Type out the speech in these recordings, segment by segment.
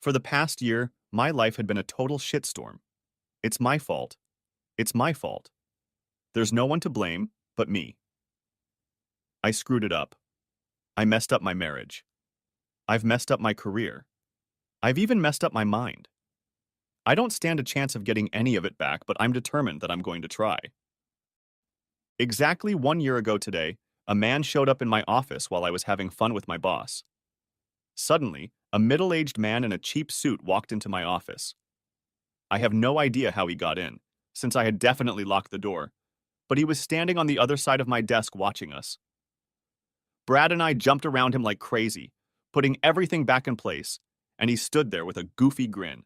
For the past year, my life had been a total shitstorm. It's my fault. It's my fault. There's no one to blame but me. I screwed it up. I messed up my marriage. I've messed up my career. I've even messed up my mind. I don't stand a chance of getting any of it back, but I'm determined that I'm going to try. Exactly 1 year ago today, a man showed up in my office while I was having fun with my boss. Suddenly, a middle-aged man in a cheap suit walked into my office. I have no idea how he got in, since I had definitely locked the door, but he was standing on the other side of my desk watching us. Brad and I jumped around him like crazy, putting everything back in place, and he stood there with a goofy grin.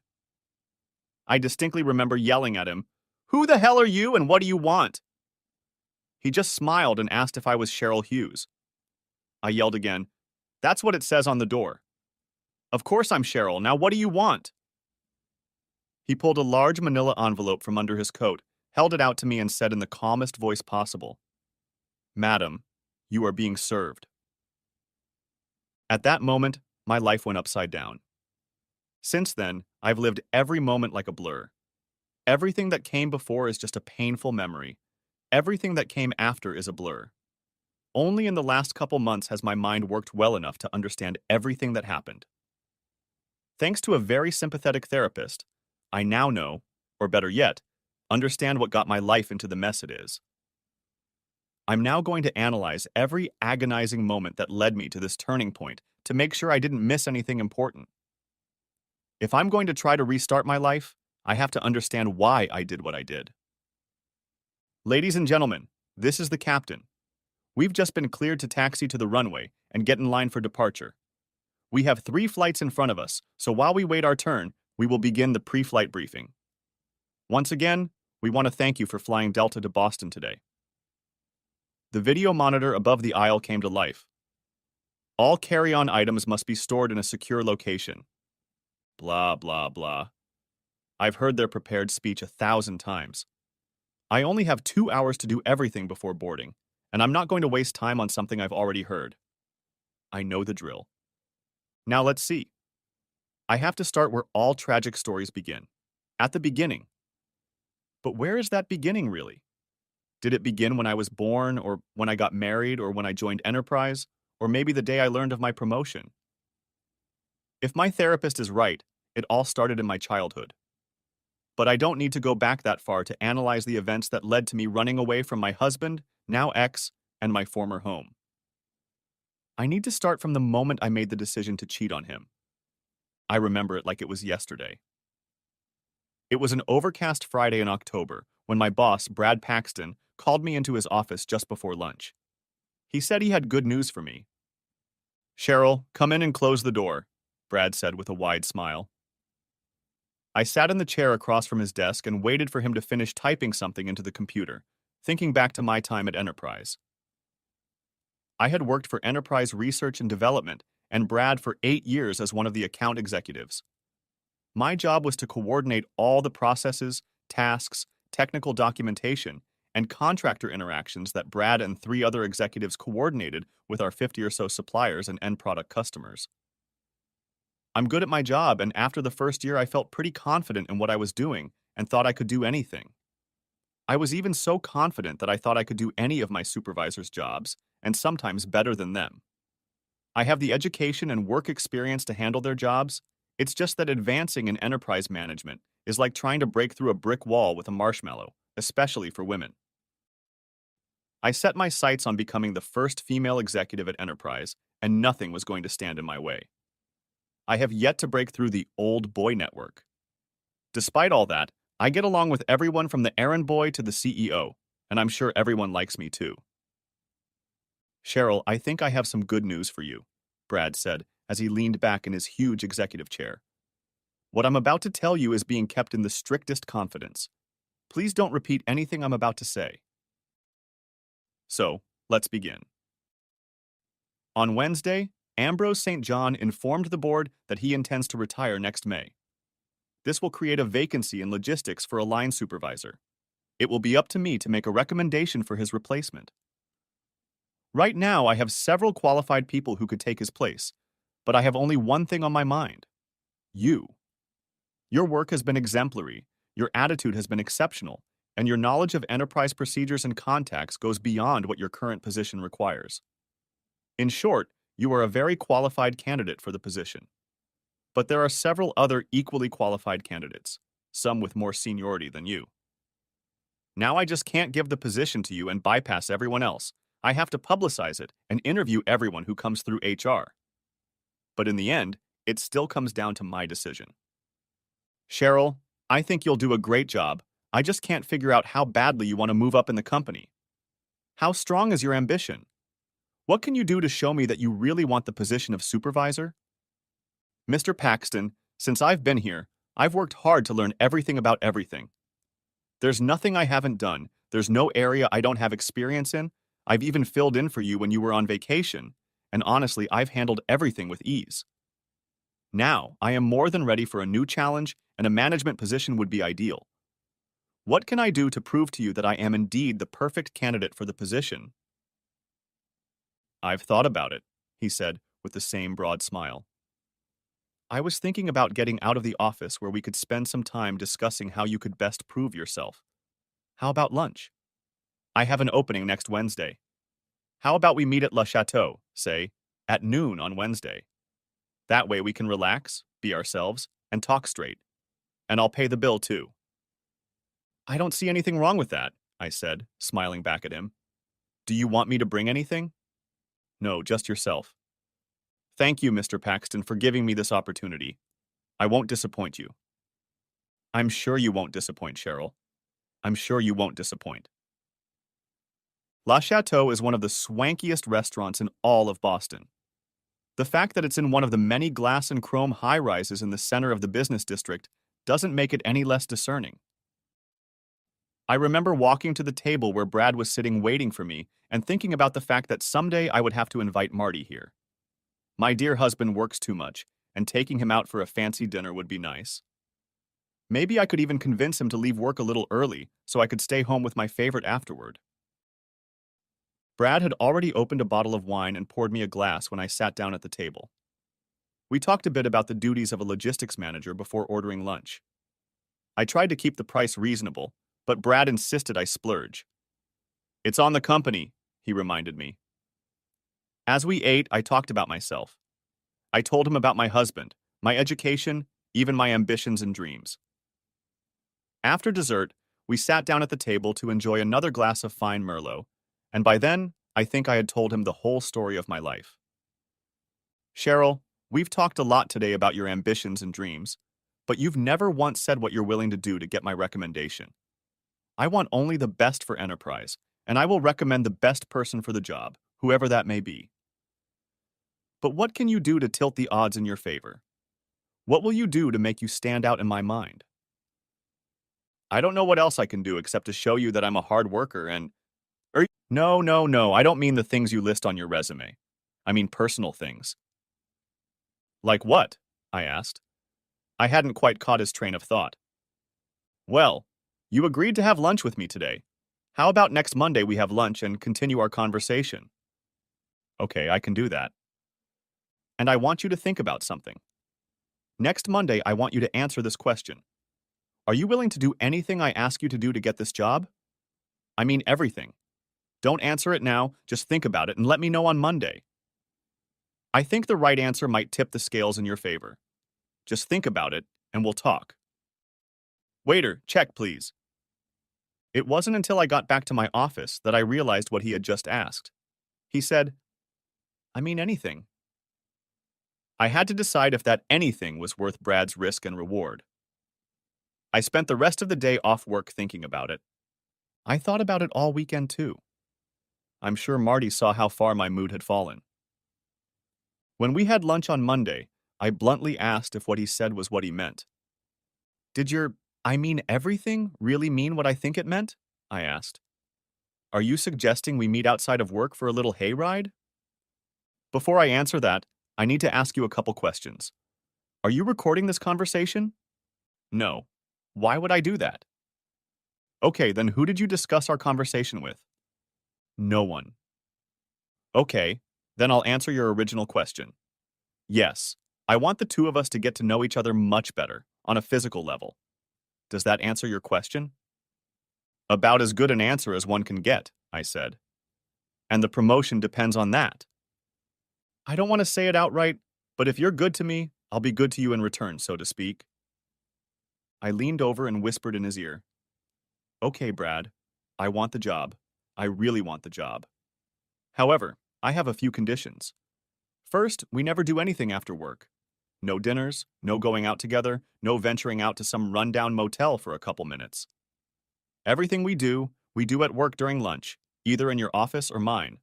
I distinctly remember yelling at him, "Who the hell are you and what do you want?" He just smiled and asked if I was Cheryl Hughes. I yelled again, "That's what it says on the door." "Of course I'm Cheryl, now what do you want?" He pulled a large manila envelope from under his coat, held it out to me and said in the calmest voice possible, "Madam, you are being served." At that moment, my life went upside down. Since then, I've lived every moment like a blur. Everything that came before is just a painful memory. Everything that came after is a blur. Only in the last couple months has my mind worked well enough to understand everything that happened. Thanks to a very sympathetic therapist, I now know, or better yet, understand what got my life into the mess it is. I'm now going to analyze every agonizing moment that led me to this turning point to make sure I didn't miss anything important. If I'm going to try to restart my life, I have to understand why I did what I did. Ladies and gentlemen, this is the captain. We've just been cleared to taxi to the runway and get in line for departure. We have 3 flights in front of us, so while we wait our turn, we will begin the pre-flight briefing. Once again, we want to thank you for flying Delta to Boston today. The video monitor above the aisle came to life. All carry-on items must be stored in a secure location. Blah, blah, blah. I've heard their prepared speech 1,000 times. I only have 2 hours to do everything before boarding, and I'm not going to waste time on something I've already heard. I know the drill. Now let's see. I have to start where all tragic stories begin. At the beginning. But where is that beginning, really? Did it begin when I was born, or when I got married, or when I joined Enterprise, or maybe the day I learned of my promotion? If my therapist is right, it all started in my childhood. But I don't need to go back that far to analyze the events that led to me running away from my husband, now ex, and my former home. I need to start from the moment I made the decision to cheat on him. I remember it like it was yesterday. It was an overcast Friday in October when my boss, Brad Paxton, called me into his office just before lunch. He said he had good news for me. "Cheryl, come in and close the door," Brad said with a wide smile. I sat in the chair across from his desk and waited for him to finish typing something into the computer, thinking back to my time at Enterprise. I had worked for Enterprise Research and Development and Brad for 8 years as one of the account executives. My job was to coordinate all the processes, tasks, technical documentation, and contractor interactions that Brad and 3 other executives coordinated with our 50 or so suppliers and end product customers. I'm good at my job, and after the first year I felt pretty confident in what I was doing and thought I could do anything. I was even so confident that I thought I could do any of my supervisors' jobs, and sometimes better than them. I have the education and work experience to handle their jobs. It's just that advancing in enterprise management is like trying to break through a brick wall with a marshmallow, especially for women. I set my sights on becoming the first female executive at Enterprise, and nothing was going to stand in my way. I have yet to break through the old boy network. Despite all that, I get along with everyone from the errand boy to the CEO, and I'm sure everyone likes me too. "Cheryl, I think I have some good news for you," Brad said as he leaned back in his huge executive chair. "What I'm about to tell you is being kept in the strictest confidence. Please don't repeat anything I'm about to say." So, let's begin. On Wednesday, Ambrose St. John informed the board that he intends to retire next May. This will create a vacancy in logistics for a line supervisor. It will be up to me to make a recommendation for his replacement. Right now, I have several qualified people who could take his place, but I have only one thing on my mind. You. Your work has been exemplary, your attitude has been exceptional, and your knowledge of enterprise procedures and contacts goes beyond what your current position requires. In short, you are a very qualified candidate for the position. But there are several other equally qualified candidates, some with more seniority than you. Now I just can't give the position to you and bypass everyone else. I have to publicize it and interview everyone who comes through HR. But in the end, it still comes down to my decision. Cheryl, I think you'll do a great job. I just can't figure out how badly you want to move up in the company. How strong is your ambition? What can you do to show me that you really want the position of supervisor? Mr. Paxton, since I've been here, I've worked hard to learn everything about everything. There's nothing I haven't done. There's no area I don't have experience in. I've even filled in for you when you were on vacation. And honestly, I've handled everything with ease. Now, I am more than ready for a new challenge, and a management position would be ideal. What can I do to prove to you that I am indeed the perfect candidate for the position? I've thought about it, he said with the same broad smile. I was thinking about getting out of the office where we could spend some time discussing how you could best prove yourself. How about lunch? I have an opening next Wednesday. How about we meet at Le Chateau, say, at noon on Wednesday? That way we can relax, be ourselves, and talk straight. And I'll pay the bill too. I don't see anything wrong with that, I said, smiling back at him. Do you want me to bring anything? No, just yourself. Thank you, Mr. Paxton, for giving me this opportunity. I won't disappoint you. I'm sure you won't disappoint, Cheryl. I'm sure you won't disappoint. La Chateau is one of the swankiest restaurants in all of Boston. The fact that it's in one of the many glass and chrome high-rises in the center of the business district doesn't make it any less discerning. I remember walking to the table where Brad was sitting waiting for me and thinking about the fact that someday I would have to invite Marty here. My dear husband works too much, and taking him out for a fancy dinner would be nice. Maybe I could even convince him to leave work a little early so I could stay home with my favorite afterward. Brad had already opened a bottle of wine and poured me a glass when I sat down at the table. We talked a bit about the duties of a logistics manager before ordering lunch. I tried to keep the price reasonable, but Brad insisted I splurge. It's on the company, he reminded me. As we ate, I talked about myself. I told him about my husband, my education, even my ambitions and dreams. After dessert, we sat down at the table to enjoy another glass of fine Merlot, and by then, I think I had told him the whole story of my life. Cheryl, we've talked a lot today about your ambitions and dreams, but you've never once said what you're willing to do to get my recommendation. I want only the best for Enterprise, and I will recommend the best person for the job, whoever that may be. But what can you do to tilt the odds in your favor? What will you do to make you stand out in my mind? I don't know what else I can do except to show you that I'm a hard worker and... No, I don't mean the things you list on your resume. I mean personal things. Like what? I asked. I hadn't quite caught his train of thought. Well, you agreed to have lunch with me today. How about next Monday we have lunch and continue our conversation? Okay, I can do that. And I want you to think about something. Next Monday, I want you to answer this question. Are you willing to do anything I ask you to do to get this job? I mean everything. Don't answer it now, just think about it and let me know on Monday. I think the right answer might tip the scales in your favor. Just think about it, and we'll talk. Waiter, check please. It wasn't until I got back to my office that I realized what he had just asked. He said, I mean anything. I had to decide if that anything was worth Brad's risk and reward. I spent the rest of the day off work thinking about it. I thought about it all weekend too. I'm sure Marty saw how far my mood had fallen. When we had lunch on Monday, I bluntly asked if what he said was what he meant. Did your I mean everything really mean what I think it meant? I asked. Are you suggesting we meet outside of work for a little hayride? Before I answer that, I need to ask you a couple questions. Are you recording this conversation? No. Why would I do that? Okay, then who did you discuss our conversation with? No one. Okay, then I'll answer your original question. Yes, I want the two of us to get to know each other much better, on a physical level. Does that answer your question? About as good an answer as one can get, I said. And the promotion depends on that. I don't want to say it outright, but if you're good to me, I'll be good to you in return, so to speak. I leaned over and whispered in his ear. Okay, Brad, I want the job. I really want the job. However, I have a few conditions. First, we never do anything after work. No dinners, no going out together, no venturing out to some rundown motel for a couple minutes. Everything we do at work during lunch, either in your office or mine.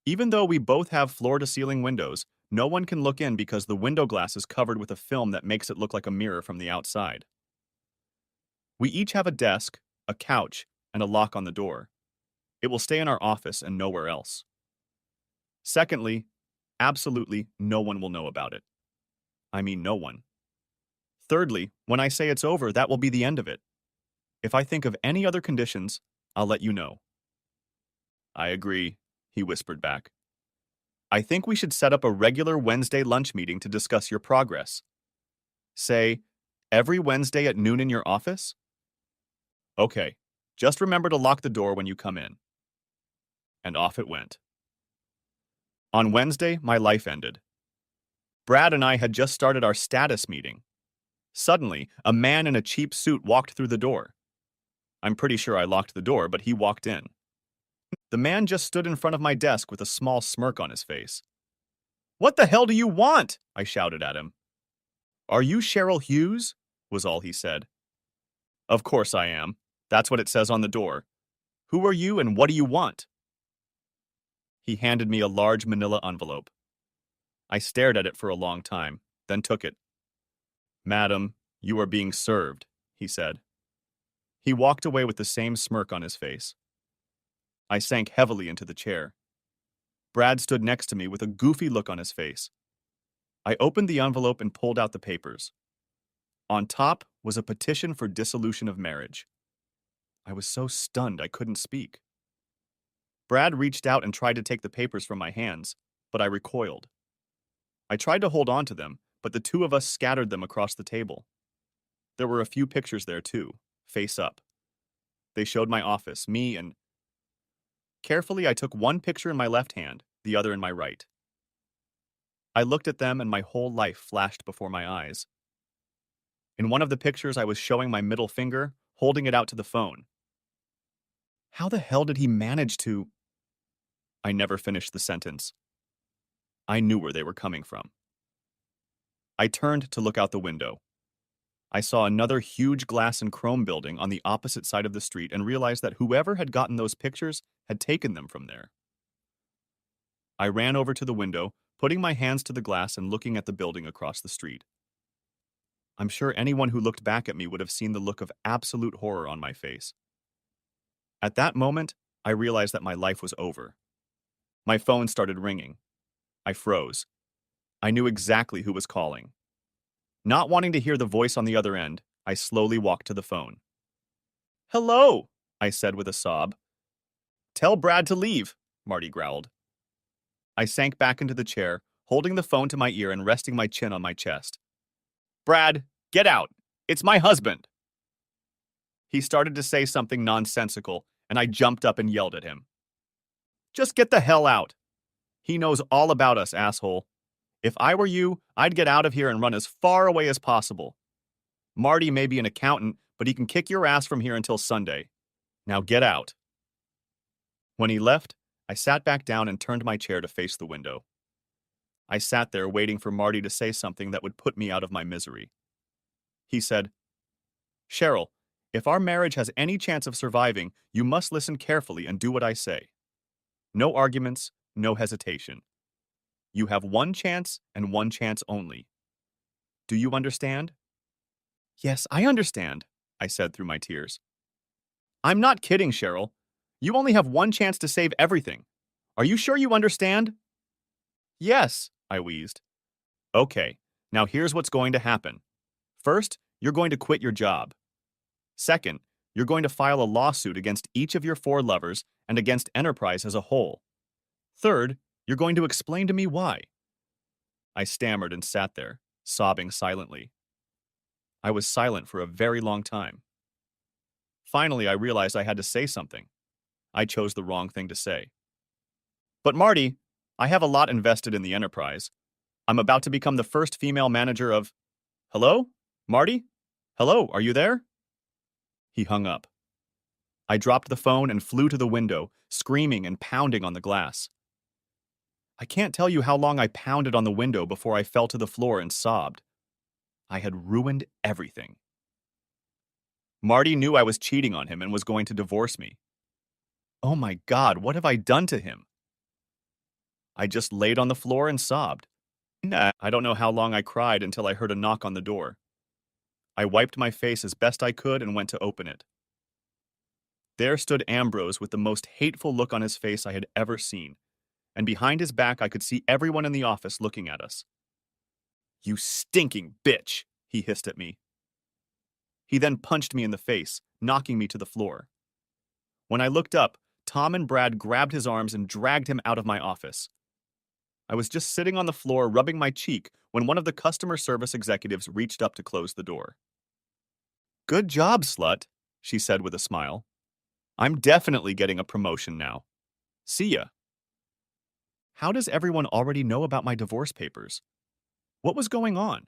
Even though we both have floor-to-ceiling windows, no one can look in because the window glass is covered with a film that makes it look like a mirror from the outside. We each have a desk, a couch, and a lock on the door. It will stay in our office and nowhere else. Secondly, absolutely no one will know about it. I mean no one. Thirdly, when I say it's over, that will be the end of it. If I think of any other conditions, I'll let you know. I agree, he whispered back. I think we should set up a regular Wednesday lunch meeting to discuss your progress. Say, every Wednesday at noon in your office? Okay, just remember to lock the door when you come in. And off it went. On Wednesday, my life ended. Brad and I had just started our status meeting. Suddenly, a man in a cheap suit walked through the door. I'm pretty sure I locked the door, but he walked in. The man just stood in front of my desk with a small smirk on his face. What the hell do you want? I shouted at him. Are you Cheryl Hughes? Was all he said. Of course I am. That's what it says on the door. Who are you and what do you want? He handed me a large manila envelope. I stared at it for a long time, then took it. Madam, you are being served, he said. He walked away with the same smirk on his face. I sank heavily into the chair. Brad stood next to me with a goofy look on his face. I opened the envelope and pulled out the papers. On top was a petition for dissolution of marriage. I was so stunned I couldn't speak. Brad reached out and tried to take the papers from my hands, but I recoiled. I tried to hold on to them, but the two of us scattered them across the table. There were a few pictures there too, face up. They showed my office, me, and... Carefully, I took one picture in my left hand, the other in my right. I looked at them and my whole life flashed before my eyes. In one of the pictures, I was showing my middle finger, holding it out to the phone. How the hell did he manage to... I never finished the sentence. I knew where they were coming from. I turned to look out the window. I saw another huge glass and chrome building on the opposite side of the street and realized that whoever had gotten those pictures had taken them from there. I ran over to the window, putting my hands to the glass and looking at the building across the street. I'm sure anyone who looked back at me would have seen the look of absolute horror on my face. At that moment, I realized that my life was over. My phone started ringing. I froze. I knew exactly who was calling. Not wanting to hear the voice on the other end, I slowly walked to the phone. Hello, I said with a sob. Tell Brad to leave, Marty growled. I sank back into the chair, holding the phone to my ear and resting my chin on my chest. Brad, get out! It's my husband! He started to say something nonsensical, and I jumped up and yelled at him. Just get the hell out! He knows all about us, asshole. If I were you, I'd get out of here and run as far away as possible. Marty may be an accountant, but he can kick your ass from here until Sunday. Now get out. When he left, I sat back down and turned my chair to face the window. I sat there waiting for Marty to say something that would put me out of my misery. He said, Cheryl, if our marriage has any chance of surviving, you must listen carefully and do what I say. No arguments, no hesitation. You have one chance and one chance only. Do you understand? Yes, I understand, I said through my tears. I'm not kidding, Cheryl. You only have one chance to save everything. Are you sure you understand? Yes, I wheezed. Okay, now here's what's going to happen. First, you're going to quit your job. Second, you're going to file a lawsuit against each of your 4 lovers and against Enterprise as a whole. Third, you're going to explain to me why. I stammered and sat there, sobbing silently. I was silent for a very long time. Finally, I realized I had to say something. I chose the wrong thing to say. But Marty, I have a lot invested in the enterprise. I'm about to become the first female manager of... Hello? Marty? Hello, are you there? He hung up. I dropped the phone and flew to the window, screaming and pounding on the glass. I can't tell you how long I pounded on the window before I fell to the floor and sobbed. I had ruined everything. Marty knew I was cheating on him and was going to divorce me. Oh my God, what have I done to him? I just laid on the floor and sobbed. Nah, I don't know how long I cried until I heard a knock on the door. I wiped my face as best I could and went to open it. There stood Ambrose with the most hateful look on his face I had ever seen, and behind his back I could see everyone in the office looking at us. You stinking bitch, he hissed at me. He then punched me in the face, knocking me to the floor. When I looked up, Tom and Brad grabbed his arms and dragged him out of my office. I was just sitting on the floor rubbing my cheek when one of the customer service executives reached up to close the door. Good job, slut, she said with a smile. I'm definitely getting a promotion now. See ya. How does everyone already know about my divorce papers? What was going on?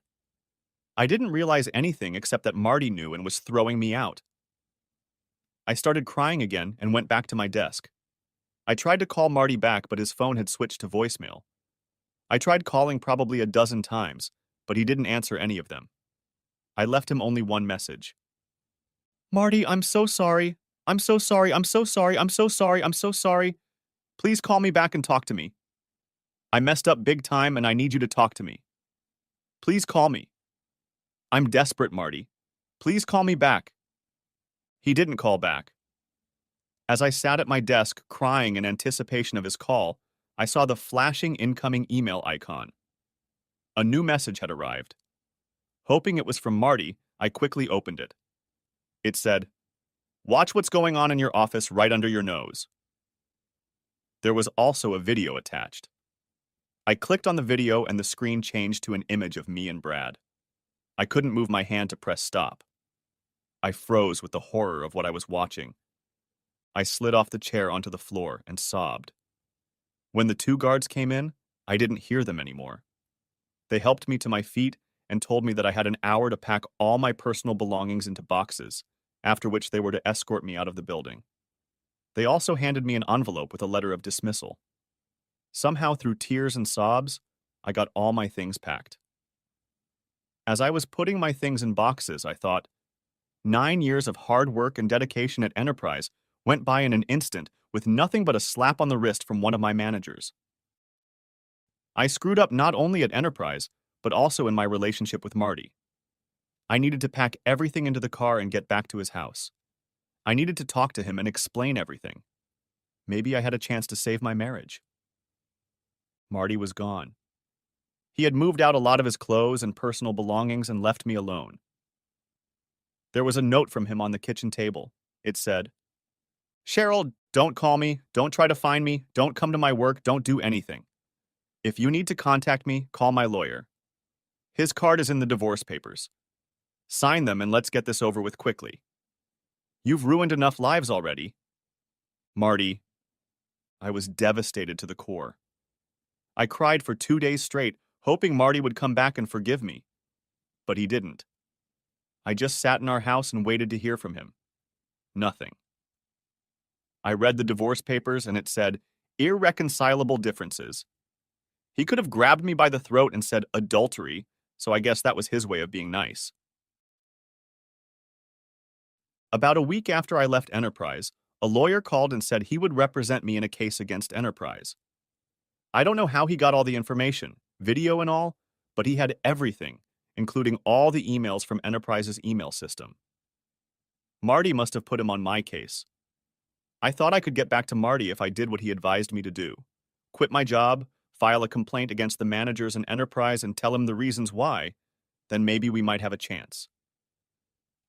I didn't realize anything except that Marty knew and was throwing me out. I started crying again and went back to my desk. I tried to call Marty back, but his phone had switched to voicemail. I tried calling probably a dozen times, but he didn't answer any of them. I left him only one message. Marty, I'm so sorry. I'm so sorry. I'm so sorry. I'm so sorry. I'm so sorry. Please call me back and talk to me. I messed up big time and I need you to talk to me. Please call me. I'm desperate, Marty. Please call me back. He didn't call back. As I sat at my desk crying in anticipation of his call, I saw the flashing incoming email icon. A new message had arrived. Hoping it was from Marty, I quickly opened it. It said, "Watch what's going on in your office right under your nose." There was also a video attached. I clicked on the video and the screen changed to an image of me and Brad. I couldn't move my hand to press stop. I froze with the horror of what I was watching. I slid off the chair onto the floor and sobbed. When the two guards came in, I didn't hear them anymore. They helped me to my feet and told me that I had an hour to pack all my personal belongings into boxes, after which they were to escort me out of the building. They also handed me an envelope with a letter of dismissal. Somehow, through tears and sobs, I got all my things packed. As I was putting my things in boxes, I thought, 9 years of hard work and dedication at Enterprise went by in an instant with nothing but a slap on the wrist from one of my managers. I screwed up not only at Enterprise, but also in my relationship with Marty. I needed to pack everything into the car and get back to his house. I needed to talk to him and explain everything. Maybe I had a chance to save my marriage. Marty was gone. He had moved out a lot of his clothes and personal belongings and left me alone. There was a note from him on the kitchen table. It said, "Cheryl, don't call me, don't try to find me, don't come to my work, don't do anything. If you need to contact me, call my lawyer. His card is in the divorce papers. Sign them and let's get this over with quickly. You've ruined enough lives already." Marty, I was devastated to the core. I cried for 2 days straight, hoping Marty would come back and forgive me. But he didn't. I just sat in our house and waited to hear from him. Nothing. I read the divorce papers and it said, "Irreconcilable differences." He could have grabbed me by the throat and said adultery, so I guess that was his way of being nice. About a week after I left Enterprise, a lawyer called and said he would represent me in a case against Enterprise. I don't know how he got all the information, video and all, but he had everything, including all the emails from Enterprise's email system. Marty must have put him on my case. I thought I could get back to Marty if I did what he advised me to do. Quit my job, file a complaint against the managers in Enterprise and tell him the reasons why, then maybe we might have a chance.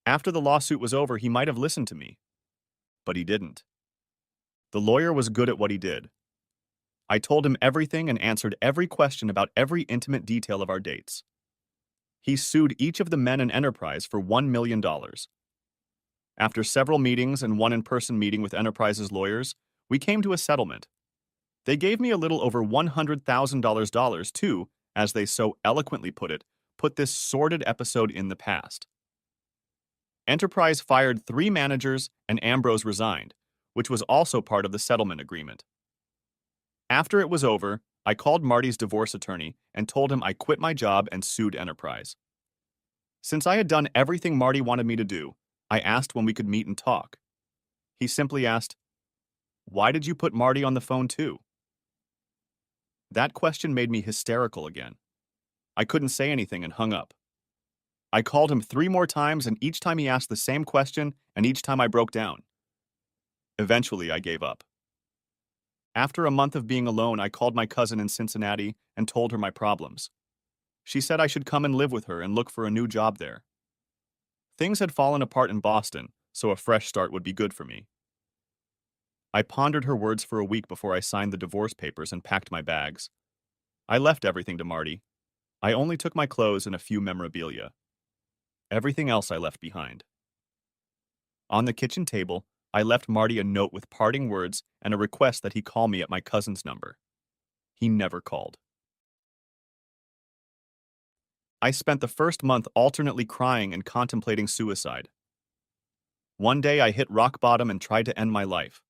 After the lawsuit was over, he might have listened to me. But he didn't. The lawyer was good at what he did. I told him everything and answered every question about every intimate detail of our dates. He sued each of the men in Enterprise for $1 million. After several meetings and one in-person meeting with Enterprise's lawyers, we came to a settlement. They gave me a little over $100,000 to, as they so eloquently put this sordid episode in the past. Enterprise fired 3 managers and Ambrose resigned, which was also part of the settlement agreement. After it was over, I called Marty's divorce attorney and told him I quit my job and sued Enterprise. Since I had done everything Marty wanted me to do, I asked when we could meet and talk. He simply asked, "Why did you put Marty on the phone too?" That question made me hysterical again. I couldn't say anything and hung up. I called him 3 more times, and each time he asked the same question, and each time I broke down. Eventually, I gave up. After a month of being alone, I called my cousin in Cincinnati and told her my problems. She said I should come and live with her and look for a new job there. Things had fallen apart in Boston, so a fresh start would be good for me. I pondered her words for a week before I signed the divorce papers and packed my bags. I left everything to Marty. I only took my clothes and a few memorabilia. Everything else I left behind. On the kitchen table, I left Marty a note with parting words and a request that he call me at my cousin's number. He never called. I spent the first month alternately crying and contemplating suicide. One day I hit rock bottom and tried to end my life.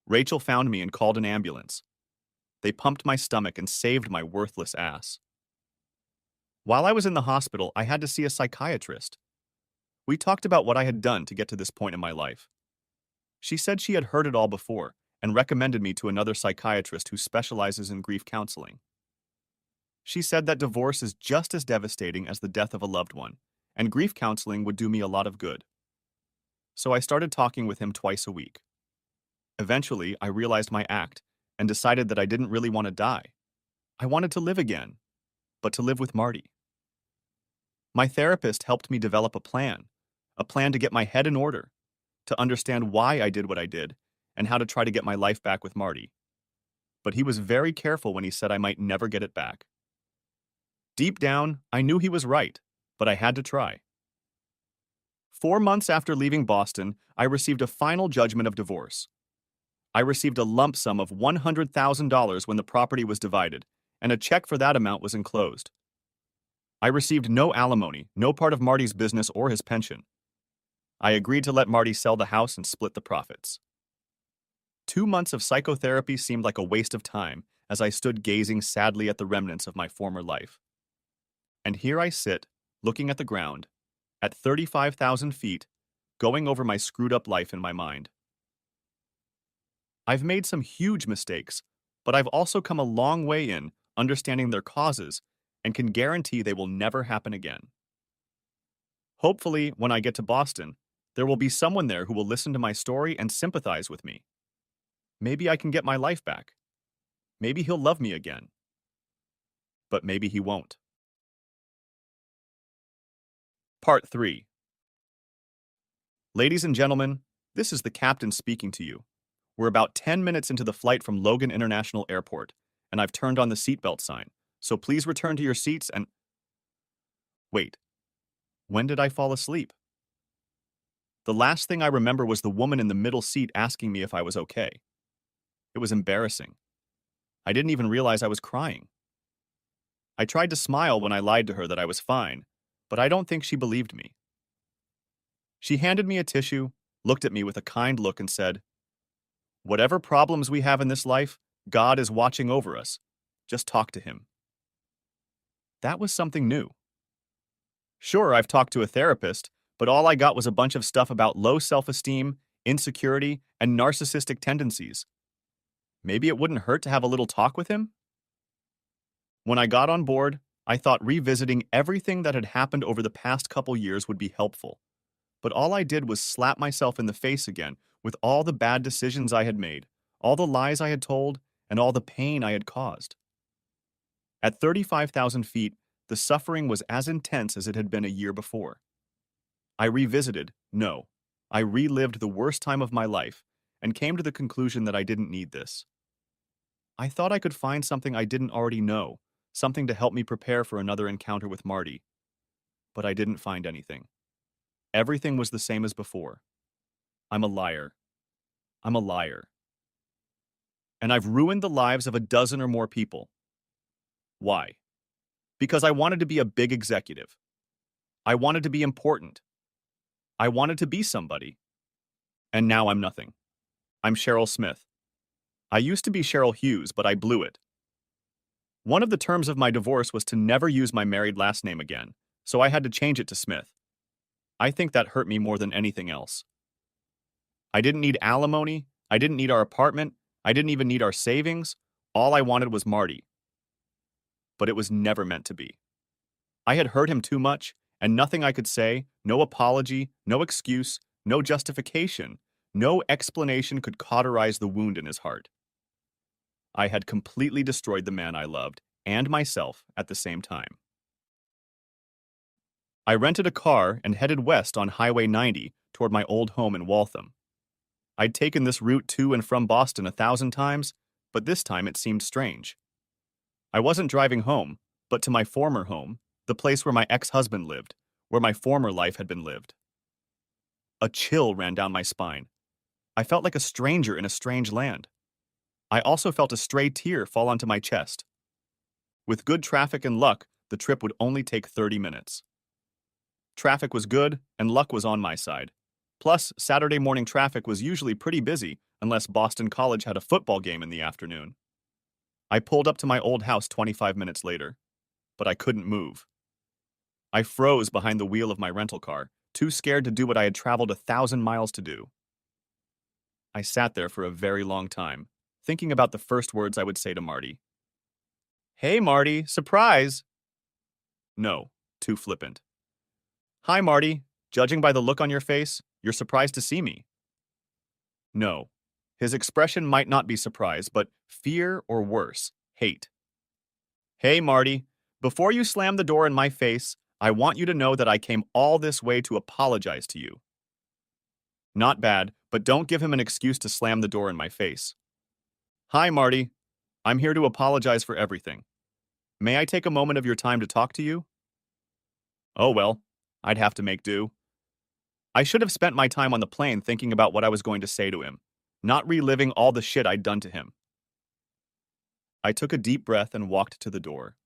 Rachel found me and called an ambulance. They pumped my stomach and saved my worthless ass. While I was in the hospital, I had to see a psychiatrist. We talked about what I had done to get to this point in my life. She said she had heard it all before and recommended me to another psychiatrist who specializes in grief counseling. She said that divorce is just as devastating as the death of a loved one, and grief counseling would do me a lot of good. So I started talking with him twice a week. Eventually, I realized my act and decided that I didn't really want to die. I wanted to live again, but to live with Marty. My therapist helped me develop a plan to get my head in order, to understand why I did what I did, and how to try to get my life back with Marty. But he was very careful when he said I might never get it back. Deep down, I knew he was right, but I had to try. 4 months after leaving Boston, I received a final judgment of divorce. I received a lump sum of $100,000 when the property was divided, and a check for that amount was enclosed. I received no alimony, no part of Marty's business or his pension. I agreed to let Marty sell the house and split the profits. 2 months of psychotherapy seemed like a waste of time as I stood gazing sadly at the remnants of my former life. And here I sit, looking at the ground, at 35,000 feet, going over my screwed-up life in my mind. I've made some huge mistakes, but I've also come a long way in understanding their causes and can guarantee they will never happen again. Hopefully, when I get to Boston, there will be someone there who will listen to my story and sympathize with me. Maybe I can get my life back. Maybe he'll love me again. But maybe he won't. Part 3. Ladies and gentlemen, this is the captain speaking to you. We're about 10 minutes into the flight from Logan International Airport, and I've turned on the seatbelt sign, so please return to your seats and... Wait, when did I fall asleep? The last thing I remember was the woman in the middle seat asking me if I was okay. It was embarrassing. I didn't even realize I was crying. I tried to smile when I lied to her that I was fine, but I don't think she believed me. She handed me a tissue, looked at me with a kind look and said, "Whatever problems we have in this life, God is watching over us. Just talk to him." That was something new. Sure, I've talked to a therapist, but all I got was a bunch of stuff about low self-esteem, insecurity, and narcissistic tendencies. Maybe it wouldn't hurt to have a little talk with him? When I got on board, I thought revisiting everything that had happened over the past couple years would be helpful. But all I did was slap myself in the face again with all the bad decisions I had made, all the lies I had told, and all the pain I had caused. At 35,000 feet, the suffering was as intense as it had been a year before. I relived the worst time of my life and came to the conclusion that I didn't need this. I thought I could find something I didn't already know, something to help me prepare for another encounter with Marty. But I didn't find anything. Everything was the same as before. I'm a liar. I'm a liar. And I've ruined the lives of a dozen or more people. Why? Because I wanted to be a big executive. I wanted to be important. I wanted to be somebody. And now I'm nothing. I'm Cheryl Smith. I used to be Cheryl Hughes, but I blew it. One of the terms of my divorce was to never use my married last name again, so I had to change it to Smith. I think that hurt me more than anything else. I didn't need alimony. I didn't need our apartment. I didn't even need our savings. All I wanted was Marty. But it was never meant to be. I had hurt him too much, and nothing I could say, no apology, no excuse, no justification, no explanation could cauterize the wound in his heart. I had completely destroyed the man I loved and myself at the same time. I rented a car and headed west on Highway 90 toward my old home in Waltham. I'd taken this route to and from Boston 1,000 times, but this time it seemed strange. I wasn't driving home, but to my former home, the place where my ex-husband lived, where my former life had been lived. A chill ran down my spine. I felt like a stranger in a strange land. I also felt a stray tear fall onto my chest. With good traffic and luck, the trip would only take 30 minutes. Traffic was good, and luck was on my side. Plus, Saturday morning traffic was usually pretty busy, unless Boston College had a football game in the afternoon. I pulled up to my old house 25 minutes later, but I couldn't move. I froze behind the wheel of my rental car, too scared to do what I had traveled 1,000 miles to do. I sat there for a very long time, thinking about the first words I would say to Marty. Hey, Marty, surprise! No, too flippant. Hi, Marty. Judging by the look on your face, you're surprised to see me. No. His expression might not be surprise, but fear or worse, hate. Hey, Marty. Before you slam the door in my face, I want you to know that I came all this way to apologize to you. Not bad, but don't give him an excuse to slam the door in my face. Hi, Marty. I'm here to apologize for everything. May I take a moment of your time to talk to you? Oh, well, I'd have to make do. I should have spent my time on the plane thinking about what I was going to say to him, not reliving all the shit I'd done to him. I took a deep breath and walked to the door.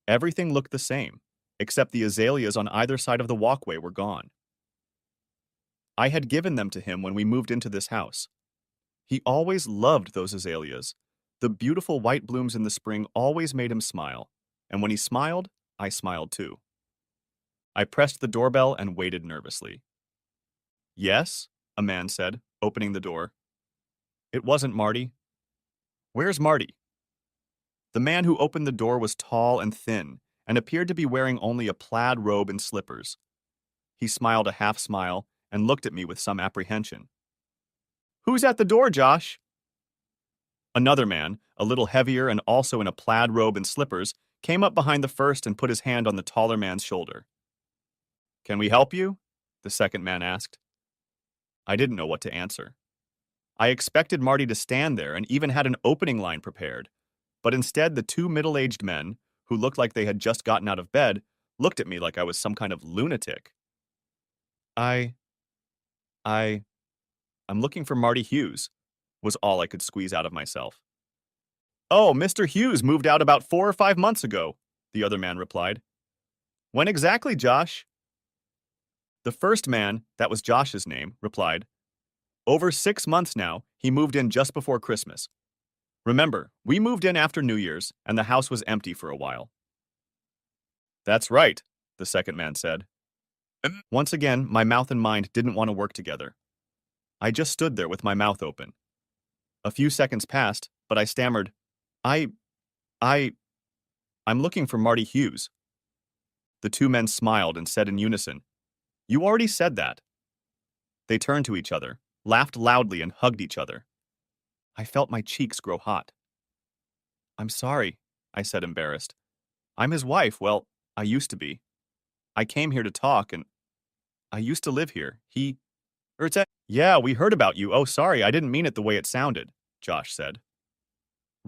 Everything looked the same, except the azaleas on either side of the walkway were gone. I had given them to him when we moved into this house. He always loved those azaleas. The beautiful white blooms in the spring always made him smile, and when he smiled, I smiled too. I pressed the doorbell and waited nervously. Yes, a man said, opening the door. It wasn't Marty. Where's Marty? The man who opened the door was tall and thin and appeared to be wearing only a plaid robe and slippers. He smiled a half smile and looked at me with some apprehension. Who's at the door, Josh? Another man, a little heavier and also in a plaid robe and slippers, came up behind the first and put his hand on the taller man's shoulder. Can we help you? The second man asked. I didn't know what to answer. I expected Marty to stand there and even had an opening line prepared, but instead the two middle-aged men, who looked like they had just gotten out of bed, looked at me like I was some kind of lunatic. I'm looking for Marty Hughes, was all I could squeeze out of myself. Oh, Mr. Hughes moved out about 4 or 5 months ago, the other man replied. When exactly, Josh? The first man, that was Josh's name, replied. Over 6 months now, he moved in just before Christmas. Remember, we moved in after New Year's, and the house was empty for a while. That's right, the second man said. Once again, my mouth and mind didn't want to work together. I just stood there with my mouth open. A few seconds passed, but I stammered, I'm looking for Marty Hughes. The two men smiled and said in unison, You already said that. They turned to each other, laughed loudly, and hugged each other. I felt my cheeks grow hot. I'm sorry, I said, embarrassed. I'm his wife. Well, I used to be. I came here to talk, and I used to live here. Yeah, we heard about you. Oh, sorry, I didn't mean it the way it sounded, Josh said.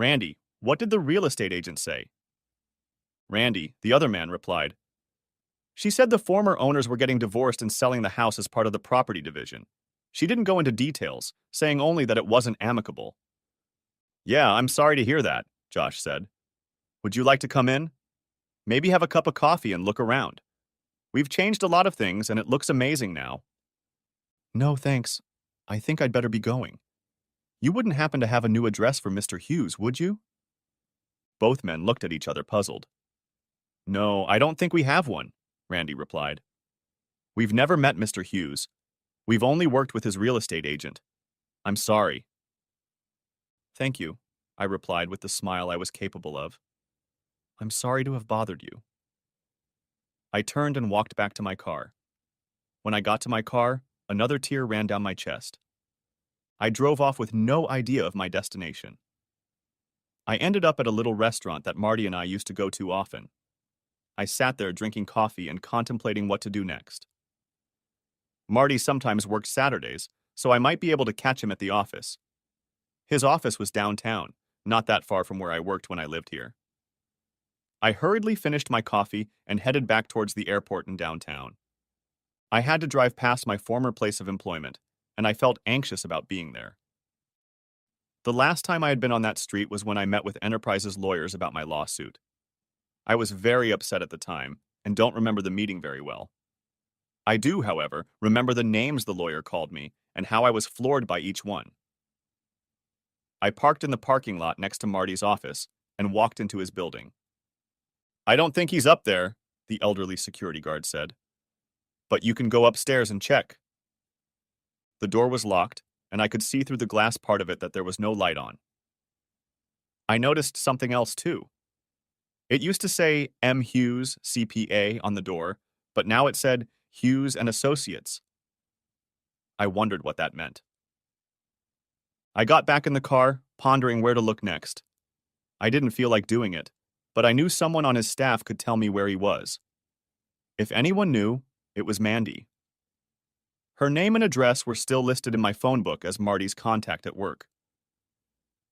Randy, what did the real estate agent say? Randy, the other man, replied, she said the former owners were getting divorced and selling the house as part of the property division. She didn't go into details, saying only that it wasn't amicable. Yeah, I'm sorry to hear that, Josh said. Would you like to come in? Maybe have a cup of coffee and look around. We've changed a lot of things and it looks amazing now. No, thanks. I think I'd better be going. You wouldn't happen to have a new address for Mr. Hughes, would you? Both men looked at each other puzzled. No, I don't think we have one, Randy replied. We've never met Mr. Hughes. We've only worked with his real estate agent. I'm sorry. Thank you, I replied with the smile I was capable of. I'm sorry to have bothered you. I turned and walked back to my car. When I got to my car, another tear ran down my chest. I drove off with no idea of my destination. I ended up at a little restaurant that Marty and I used to go to often. I sat there drinking coffee and contemplating what to do next. Marty sometimes worked Saturdays, so I might be able to catch him at the office. His office was downtown, not that far from where I worked when I lived here. I hurriedly finished my coffee and headed back towards the airport in downtown. I had to drive past my former place of employment, and I felt anxious about being there. The last time I had been on that street was when I met with Enterprise's lawyers about my lawsuit. I was very upset at the time, and don't remember the meeting very well. I do, however, remember the names the lawyer called me and how I was floored by each one. I parked in the parking lot next to Marty's office and walked into his building. I don't think he's up there, the elderly security guard said. But you can go upstairs and check. The door was locked, and I could see through the glass part of it that there was no light on. I noticed something else too. It used to say M. Hughes, CPA, on the door, but now it said Hughes and Associates. I wondered what that meant. I got back in the car, pondering where to look next. I didn't feel like doing it, but I knew someone on his staff could tell me where he was. If anyone knew, it was Mandy. Her name and address were still listed in my phone book as Marty's contact at work.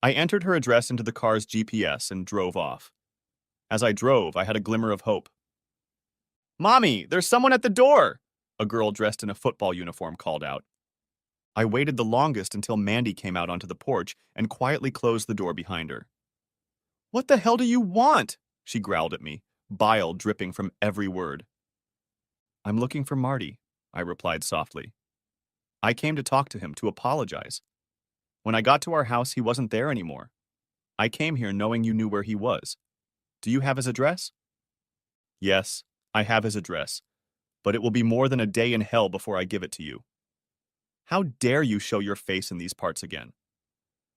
I entered her address into the car's GPS and drove off. As I drove, I had a glimmer of hope. Mommy, there's someone at the door! A girl dressed in a football uniform called out. I waited the longest until Mandy came out onto the porch and quietly closed the door behind her. What the hell do you want? She growled at me, bile dripping from every word. I'm looking for Marty, I replied softly. I came to talk to him, to apologize. When I got to our house, he wasn't there anymore. I came here knowing you knew where he was. Do you have his address? Yes, I have his address, but it will be more than a day in hell before I give it to you. How dare you show your face in these parts again?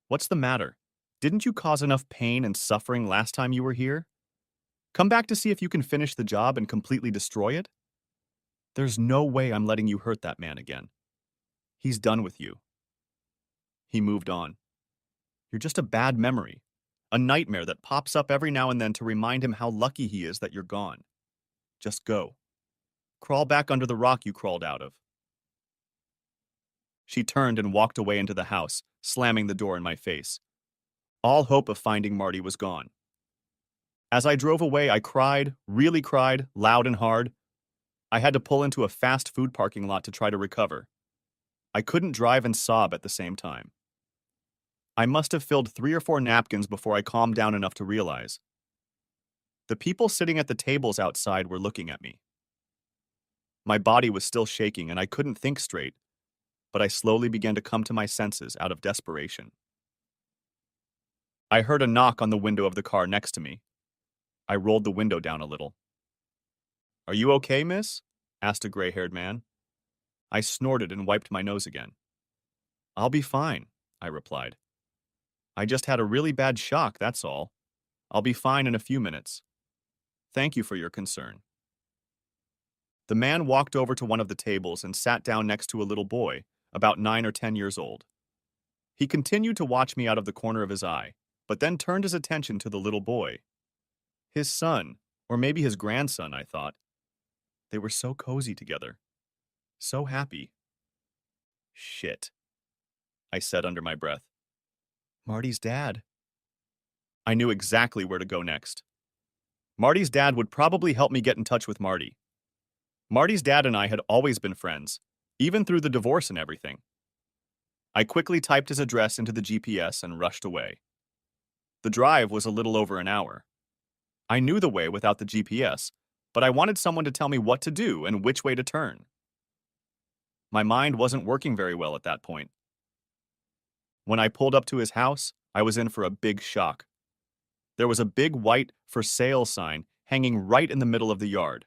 What's the matter? Didn't you cause enough pain and suffering last time you were here? Come back to see if you can finish the job and completely destroy it? There's no way I'm letting you hurt that man again. He's done with you. He moved on. You're just a bad memory, a nightmare that pops up every now and then to remind him how lucky he is that you're gone. Just go. Crawl back under the rock you crawled out of. She turned and walked away into the house, slamming the door in my face. All hope of finding Marty was gone. As I drove away, I cried, really cried, loud and hard. I had to pull into a fast food parking lot to try to recover. I couldn't drive and sob at the same time. I must have filled 3 or 4 napkins before I calmed down enough to realize. The people sitting at the tables outside were looking at me. My body was still shaking and I couldn't think straight, but I slowly began to come to my senses out of desperation. I heard a knock on the window of the car next to me. I rolled the window down a little. Are you okay, miss? Asked a gray-haired man. I snorted and wiped my nose again. I'll be fine, I replied. I just had a really bad shock, that's all. I'll be fine in a few minutes. Thank you for your concern. The man walked over to one of the tables and sat down next to a little boy, about 9 or 10 years old. He continued to watch me out of the corner of his eye, but then turned his attention to the little boy. His son, or maybe his grandson, I thought. They were so cozy together. So happy. Shit, I said under my breath. Marty's dad. I knew exactly where to go next. Marty's dad would probably help me get in touch with Marty. Marty's dad and I had always been friends, even through the divorce and everything. I quickly typed his address into the GPS and rushed away. The drive was a little over an hour. I knew the way without the GPS, but I wanted someone to tell me what to do and which way to turn. My mind wasn't working very well at that point. When I pulled up to his house, I was in for a big shock. There was a big white "for sale" sign hanging right in the middle of the yard.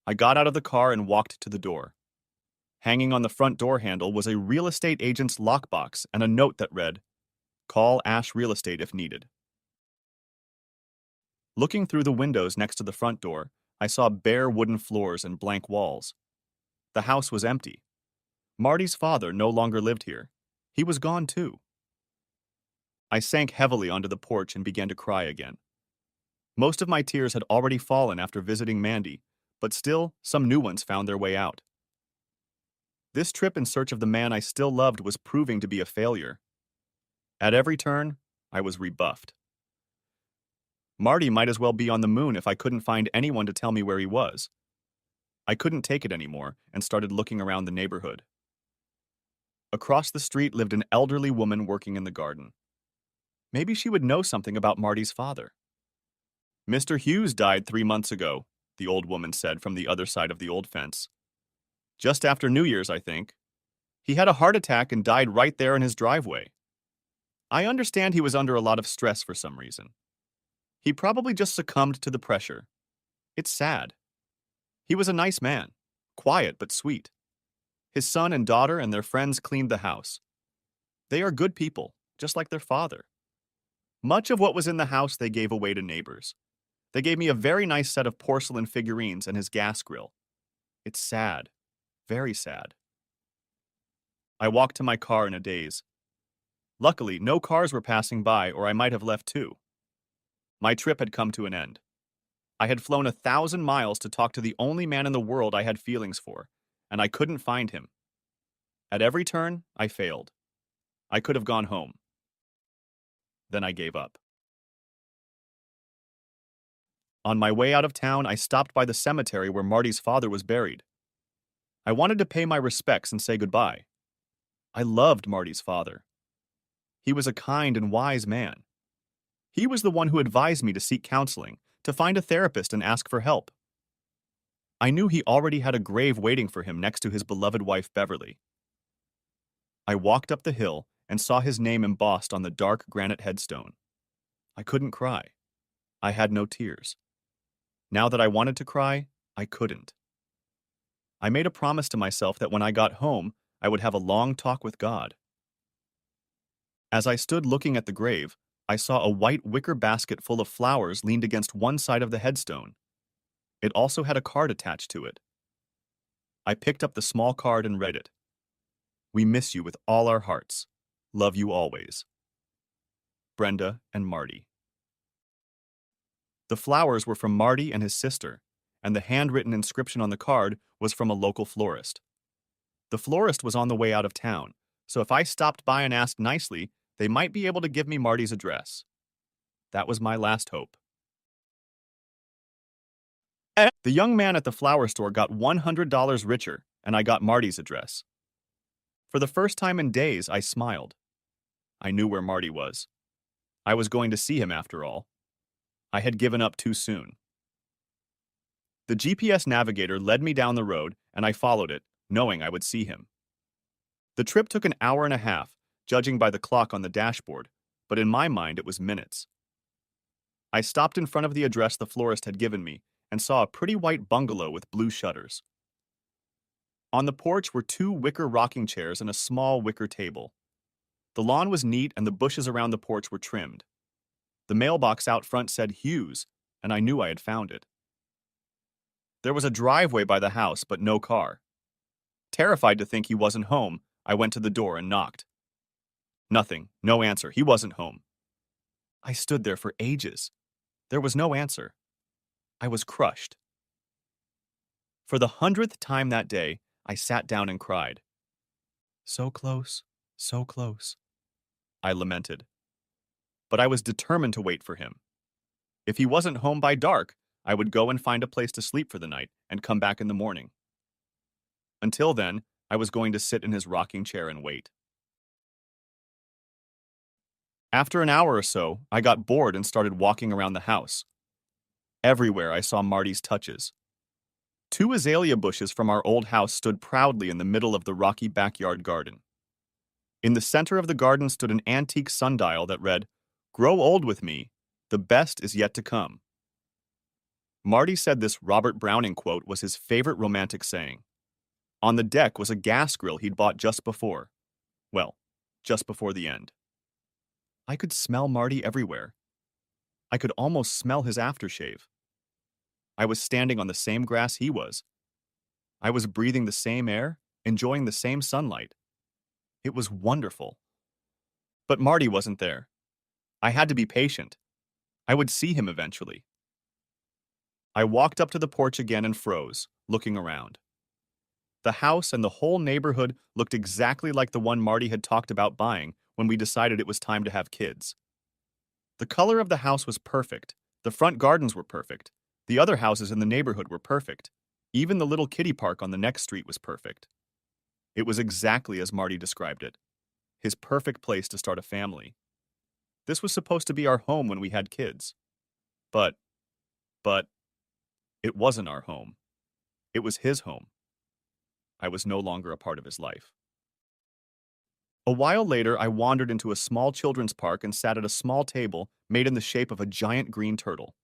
I got out of the car and walked to the door. Hanging on the front door handle was a real estate agent's lockbox and a note that read, "Call Ash Real Estate if needed." Looking through the windows next to the front door, I saw bare wooden floors and blank walls. The house was empty. Marty's father no longer lived here. He was gone too. I sank heavily onto the porch and began to cry again. Most of my tears had already fallen after visiting Mandy, but still, some new ones found their way out. This trip in search of the man I still loved was proving to be a failure. At every turn, I was rebuffed. Marty might as well be on the moon if I couldn't find anyone to tell me where he was. I couldn't take it anymore and started looking around the neighborhood. Across the street lived an elderly woman working in the garden. Maybe she would know something about Marty's father. "Mr. Hughes died 3 months ago," the old woman said from the other side of the old fence. "Just after New Year's, I think. He had a heart attack and died right there in his driveway. I understand he was under a lot of stress for some reason. He probably just succumbed to the pressure. It's sad. He was a nice man, quiet but sweet. His son and daughter and their friends cleaned the house. They are good people, just like their father. Much of what was in the house they gave away to neighbors. They gave me a very nice set of porcelain figurines and his gas grill. It's sad. Very sad." I walked to my car in a daze. Luckily, no cars were passing by, or I might have left too. My trip had come to an end. I had flown 1,000 miles to talk to the only man in the world I had feelings for, and I couldn't find him. At every turn, I failed. I could have gone home. Then I gave up. On my way out of town, I stopped by the cemetery where Marty's father was buried. I wanted to pay my respects and say goodbye. I loved Marty's father. He was a kind and wise man. He was the one who advised me to seek counseling, to find a therapist and ask for help. I knew he already had a grave waiting for him next to his beloved wife Beverly. I walked up the hill and saw his name embossed on the dark granite headstone. I couldn't cry. I had no tears. Now that I wanted to cry, I couldn't. I made a promise to myself that when I got home, I would have a long talk with God. As I stood looking at the grave, I saw a white wicker basket full of flowers leaned against one side of the headstone. It also had a card attached to it. I picked up the small card and read it. "We miss you with all our hearts. Love you always. Brenda and Marty." The flowers were from Marty and his sister, and the handwritten inscription on the card was from a local florist. The florist was on the way out of town, so if I stopped by and asked nicely, they might be able to give me Marty's address. That was my last hope. The young man at the flower store got $100 richer, and I got Marty's address. For the first time in days, I smiled. I knew where Marty was. I was going to see him after all. I had given up too soon. The GPS navigator led me down the road, and I followed it, knowing I would see him. The trip took an hour and a half, judging by the clock on the dashboard, but in my mind it was minutes. I stopped in front of the address the florist had given me and saw a pretty white bungalow with blue shutters. On the porch were 2 wicker rocking chairs and a small wicker table. The lawn was neat and the bushes around the porch were trimmed. The mailbox out front said Hughes, and I knew I had found it. There was a driveway by the house, but no car. Terrified to think he wasn't home, I went to the door and knocked. Nothing, no answer, he wasn't home. I stood there for ages. There was no answer. I was crushed. For the 100th time that day, I sat down and cried. So close, I lamented. but I was determined to wait for him. If he wasn't home by dark, I would go and find a place to sleep for the night and come back in the morning. Until then, I was going to sit in his rocking chair and wait. After an hour or so, I got bored and started walking around the house. Everywhere I saw Marty's touches. Two azalea bushes from our old house stood proudly in the middle of the rocky backyard garden. In the center of the garden stood an antique sundial that read, "Grow old with me, the best is yet to come." Marty said this Robert Browning quote was his favorite romantic saying. On the deck was a gas grill he'd bought just before. Well, just before the end. I could smell Marty everywhere. I could almost smell his aftershave. I was standing on the same grass he was. I was breathing the same air, enjoying the same sunlight. It was wonderful. But Marty wasn't there. I had to be patient. I would see him eventually. I walked up to the porch again and froze, looking around. The house and the whole neighborhood looked exactly like the one Marty had talked about buying when we decided it was time to have kids. The color of the house was perfect. The front gardens were perfect. The other houses in the neighborhood were perfect. Even the little kiddie park on the next street was perfect. It was exactly as Marty described it. His perfect place to start a family. This was supposed to be our home when we had kids. But, it wasn't our home. It was his home. I was no longer a part of his life. A while later, I wandered into a small children's park and sat at a small table made in the shape of a giant green turtle.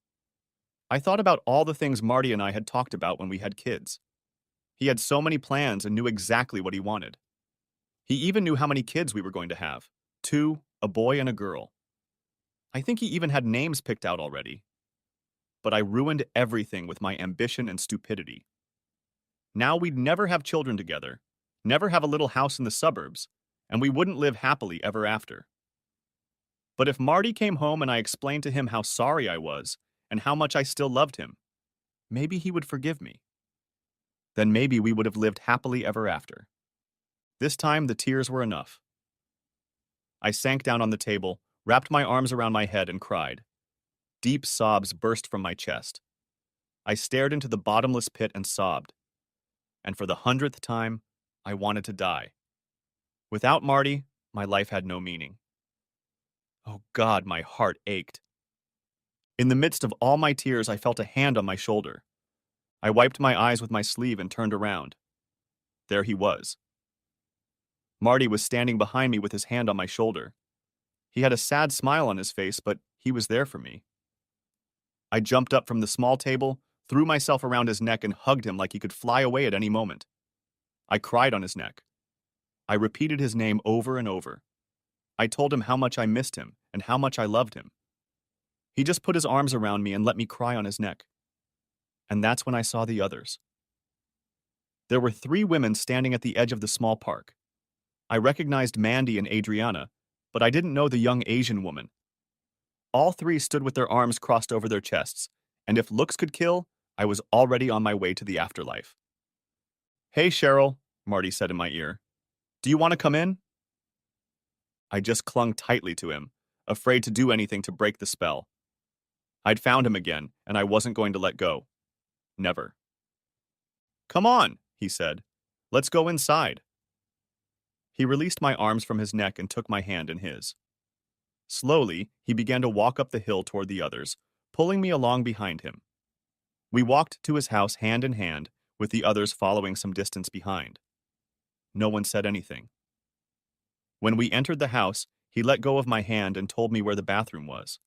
I thought about all the things Marty and I had talked about when we had kids. He had so many plans and knew exactly what he wanted. He even knew how many kids we were going to have. 2, a boy and a girl. I think he even had names picked out already. But I ruined everything with my ambition and stupidity. Now we'd never have children together, never have a little house in the suburbs, and we wouldn't live happily ever after. But if Marty came home and I explained to him how sorry I was and how much I still loved him, maybe he would forgive me. Then maybe we would have lived happily ever after. This time the tears were enough. I sank down on the table, wrapped my arms around my head, and cried. Deep sobs burst from my chest. I stared into the bottomless pit and sobbed. And for the 100th time, I wanted to die. Without Marty, my life had no meaning. Oh God, my heart ached. In the midst of all my tears, I felt a hand on my shoulder. I wiped my eyes with my sleeve and turned around. There he was. Marty was standing behind me with his hand on my shoulder. He had a sad smile on his face, but he was there for me. I jumped up from the small table, threw myself around his neck, and hugged him like he could fly away at any moment. I cried on his neck. I repeated his name over and over. I told him how much I missed him and how much I loved him. He just put his arms around me and let me cry on his neck. And that's when I saw the others. There were 3 women standing at the edge of the small park. I recognized Mandy and Adriana, but I didn't know the young Asian woman. All 3 stood with their arms crossed over their chests, and if looks could kill, I was already on my way to the afterlife. Hey, Cheryl, Marty said in my ear. Do you want to come in? I just clung tightly to him, afraid to do anything to break the spell. I'd found him again, and I wasn't going to let go. Never. Come on, he said. Let's go inside. He released my arms from his neck and took my hand in his. Slowly, he began to walk up the hill toward the others, pulling me along behind him. We walked to his house hand in hand, with the others following some distance behind. No one said anything. When we entered the house, he let go of my hand and told me where the bathroom was.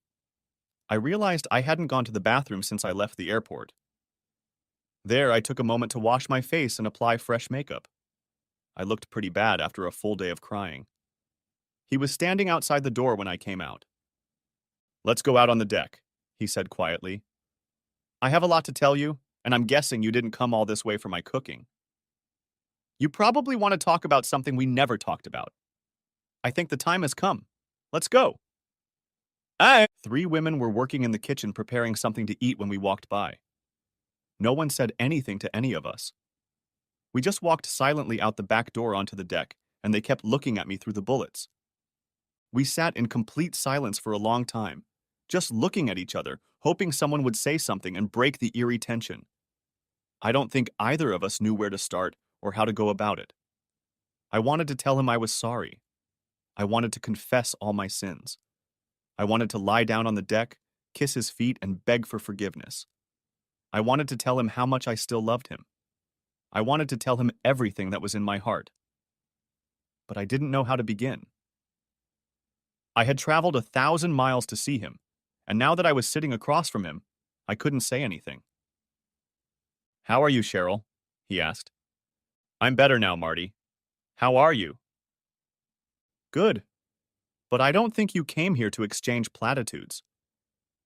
I realized I hadn't gone to the bathroom since I left the airport. There, I took a moment to wash my face and apply fresh makeup. I looked pretty bad after a full day of crying. He was standing outside the door when I came out. Let's go out on the deck, he said quietly. I have a lot to tell you, and I'm guessing you didn't come all this way for my cooking. You probably want to talk about something we never talked about. I think the time has come. Let's go. 3 women were working in the kitchen preparing something to eat when we walked by. No one said anything to any of us. We just walked silently out the back door onto the deck, and they kept looking at me through the bullets. We sat in complete silence for a long time, just looking at each other, hoping someone would say something and break the eerie tension. I don't think either of us knew where to start or how to go about it. I wanted to tell him I was sorry. I wanted to confess all my sins. I wanted to lie down on the deck, kiss his feet, and beg for forgiveness. I wanted to tell him how much I still loved him. I wanted to tell him everything that was in my heart. But I didn't know how to begin. I had traveled 1,000 miles to see him, and now that I was sitting across from him, I couldn't say anything. "How are you, Cheryl?" he asked. "I'm better now, Marty. How are you?" "Good. But I don't think you came here to exchange platitudes.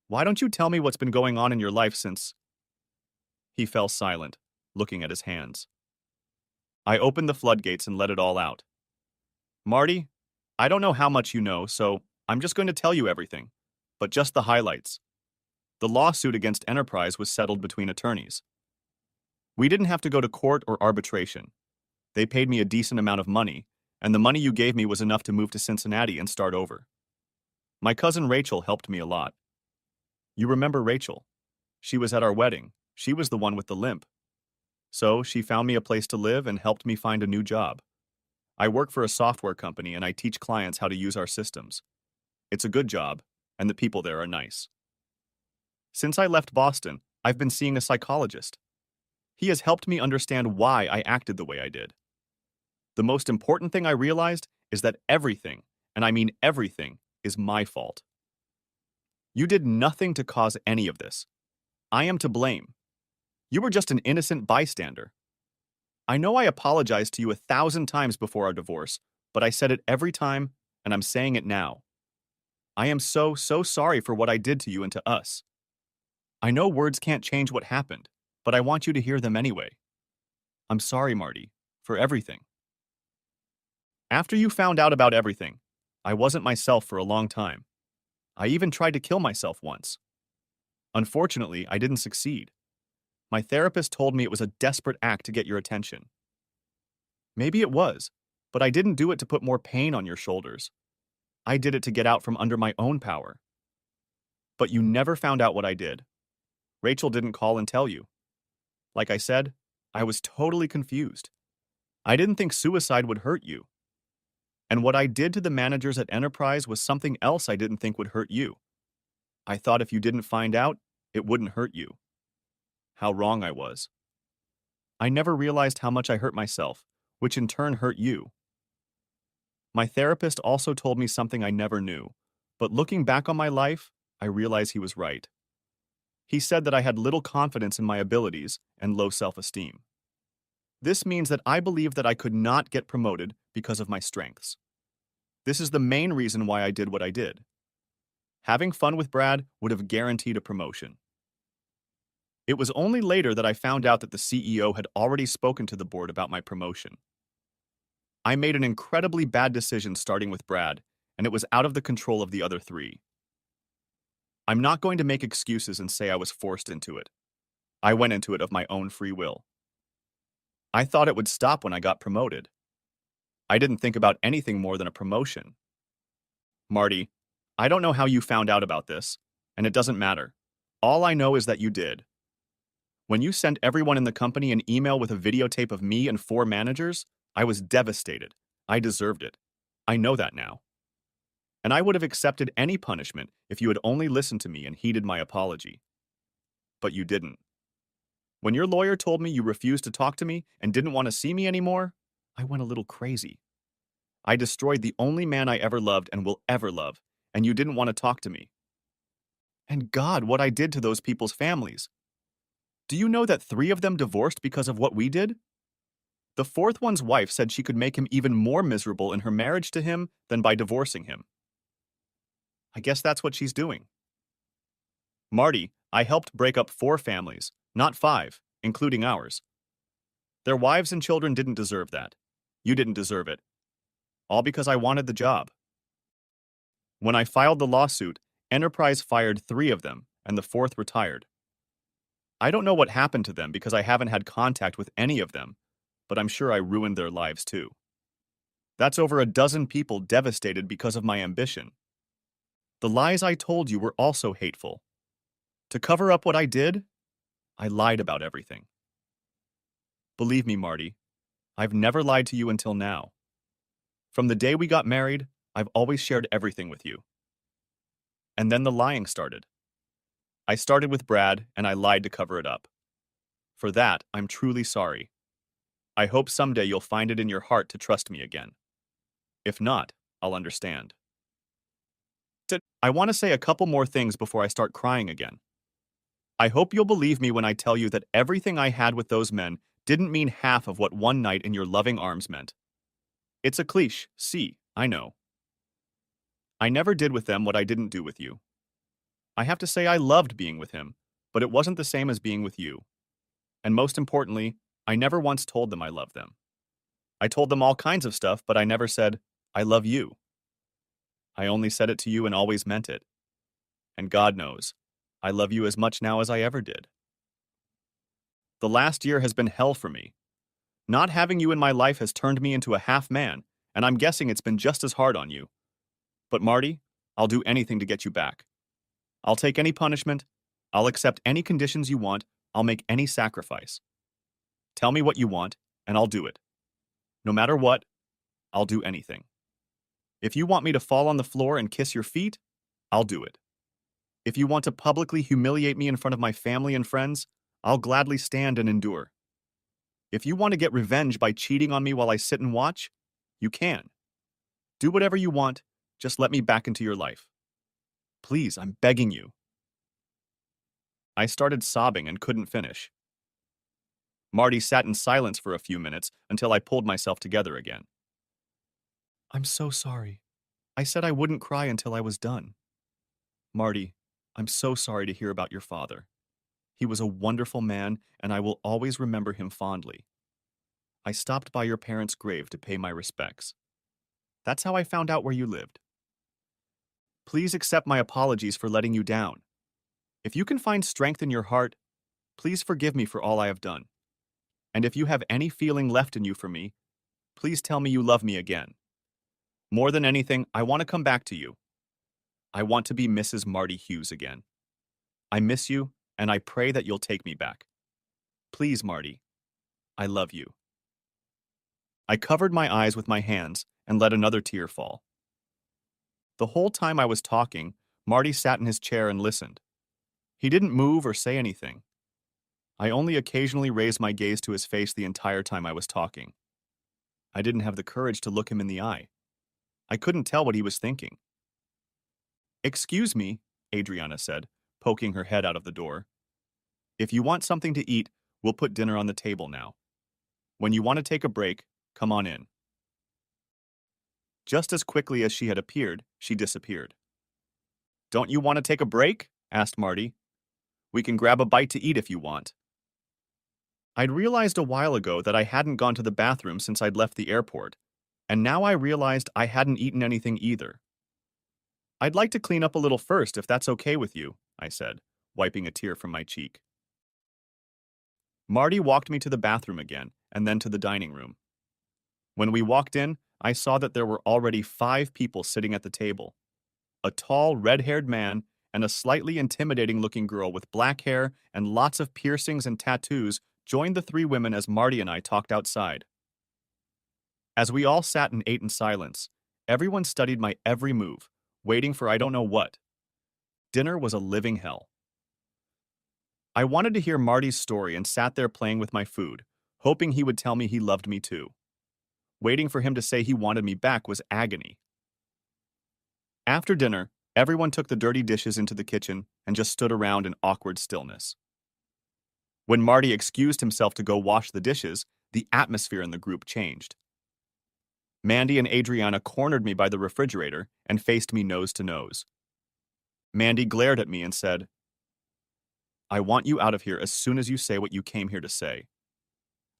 Why don't you tell me what's been going on in your life since—" He fell silent, looking at his hands. I opened the floodgates and let it all out. "Marty, I don't know how much you know, so I'm just going to tell you everything, but just the highlights. The lawsuit against Enterprise was settled between attorneys. We didn't have to go to court or arbitration. They paid me a decent amount of money, and the money you gave me was enough to move to Cincinnati and start over. My cousin Rachel helped me a lot. You remember Rachel? She was at our wedding. She was the one with the limp. So she found me a place to live and helped me find a new job. I work for a software company and I teach clients how to use our systems. It's a good job, and the people there are nice. Since I left Boston, I've been seeing a psychologist. He has helped me understand why I acted the way I did. The most important thing I realized is that everything, and I mean everything, is my fault. You did nothing to cause any of this. I am to blame. You were just an innocent bystander. I know I apologized to you 1,000 times before our divorce, but I said it every time, and I'm saying it now. I am so sorry for what I did to you and to us. I know words can't change what happened, but I want you to hear them anyway. I'm sorry, Marty, for everything. After you found out about everything, I wasn't myself for a long time. I even tried to kill myself once. Unfortunately, I didn't succeed. My therapist told me it was a desperate act to get your attention. Maybe it was, but I didn't do it to put more pain on your shoulders. I did it to get out from under my own power. But you never found out what I did. Rachel didn't call and tell you. Like I said, I was totally confused. I didn't think suicide would hurt you. And what I did to the managers at Enterprise was something else I didn't think would hurt you. I thought if you didn't find out, it wouldn't hurt you. How wrong I was. I never realized how much I hurt myself, which in turn hurt you. My therapist also told me something I never knew, but looking back on my life, I realize he was right. He said that I had little confidence in my abilities and low self-esteem. This means that I believed that I could not get promoted because of my strengths. This is the main reason why I did what I did. Having fun with Brad would have guaranteed a promotion. It was only later that I found out that the CEO had already spoken to the board about my promotion. I made an incredibly bad decision starting with Brad, and it was out of the control of the other three. I'm not going to make excuses and say I was forced into it. I went into it of my own free will. I thought it would stop when I got promoted. I didn't think about anything more than a promotion. Marty, I don't know how you found out about this, and it doesn't matter. All I know is that you did. When you sent everyone in the company an email with a videotape of me and 4 managers, I was devastated. I deserved it. I know that now. And I would have accepted any punishment if you had only listened to me and heeded my apology. But you didn't. When your lawyer told me you refused to talk to me and didn't want to see me anymore, I went a little crazy. I destroyed the only man I ever loved and will ever love, and you didn't want to talk to me. And God, what I did to those people's families. Do you know that 3 of them divorced because of what we did? The 4th one's wife said she could make him even more miserable in her marriage to him than by divorcing him. I guess that's what she's doing. Marty, I helped break up 4 families, not 5, including ours. Their wives and children didn't deserve that. You didn't deserve it. All because I wanted the job. When I filed the lawsuit, Enterprise fired 3 of them, and the 4th retired. I don't know what happened to them because I haven't had contact with any of them, but I'm sure I ruined their lives too. That's over a dozen people devastated because of my ambition. The lies I told you were also hateful. To cover up what I did, I lied about everything. Believe me, Marty, I've never lied to you until now. From the day we got married, I've always shared everything with you. And then the lying started. I started with Brad, and I lied to cover it up. For that, I'm truly sorry. I hope someday you'll find it in your heart to trust me again. If not, I'll understand. I want to say a couple more things before I start crying again. I hope you'll believe me when I tell you that everything I had with those men didn't mean half of what one night in your loving arms meant. It's a cliche, see, I know. I never did with them what I didn't do with you. I have to say I loved being with him, but it wasn't the same as being with you. And most importantly, I never once told them I loved them. I told them all kinds of stuff, but I never said, I love you. I only said it to you and always meant it. And God knows, I love you as much now as I ever did. The last year has been hell for me. Not having you in my life has turned me into a half man, and I'm guessing it's been just as hard on you. But Marty, I'll do anything to get you back. I'll take any punishment. I'll accept any conditions you want. I'll make any sacrifice. Tell me what you want, and I'll do it. No matter what, I'll do anything. If you want me to fall on the floor and kiss your feet, I'll do it. If you want to publicly humiliate me in front of my family and friends, I'll gladly stand and endure. If you want to get revenge by cheating on me while I sit and watch, you can. Do whatever you want, just let me back into your life. Please, I'm begging you. I started sobbing and couldn't finish. Marty sat in silence for a few minutes until I pulled myself together again. I'm so sorry. I said I wouldn't cry until I was done. Marty, I'm so sorry to hear about your father. He was a wonderful man, and I will always remember him fondly. I stopped by your parents' grave to pay my respects. That's how I found out where you lived. Please accept my apologies for letting you down. If you can find strength in your heart, please forgive me for all I have done. And if you have any feeling left in you for me, please tell me you love me again. More than anything, I want to come back to you. I want to be Mrs. Marty Hughes again. I miss you, and I pray that you'll take me back. Please, Marty, I love you. I covered my eyes with my hands and let another tear fall. The whole time I was talking, Marty sat in his chair and listened. He didn't move or say anything. I only occasionally raised my gaze to his face the entire time I was talking. I didn't have the courage to look him in the eye. I couldn't tell what he was thinking. Excuse me, Adriana said, poking her head out of the door. If you want something to eat, we'll put dinner on the table now. When you want to take a break, come on in. Just as quickly as she had appeared, she disappeared. Don't you want to take a break? Asked Marty. We can grab a bite to eat if you want. I'd realized a while ago that I hadn't gone to the bathroom since I'd left the airport, and now I realized I hadn't eaten anything either. I'd like to clean up a little first if that's okay with you, I said, wiping a tear from my cheek. Marty walked me to the bathroom again, and then to the dining room. When we walked in, I saw that there were already 5 people sitting at the table. A tall, red-haired man and a slightly intimidating-looking girl with black hair and lots of piercings and tattoos joined the 3 women as Marty and I talked outside. As we all sat and ate in silence, everyone studied my every move, waiting for I don't know what. Dinner was a living hell. I wanted to hear Marty's story and sat there playing with my food, hoping he would tell me he loved me too. Waiting for him to say he wanted me back was agony. After dinner, everyone took the dirty dishes into the kitchen and just stood around in awkward stillness. When Marty excused himself to go wash the dishes, the atmosphere in the group changed. Mandy and Adriana cornered me by the refrigerator and faced me nose to nose. Mandy glared at me and said, I want you out of here as soon as you say what you came here to say.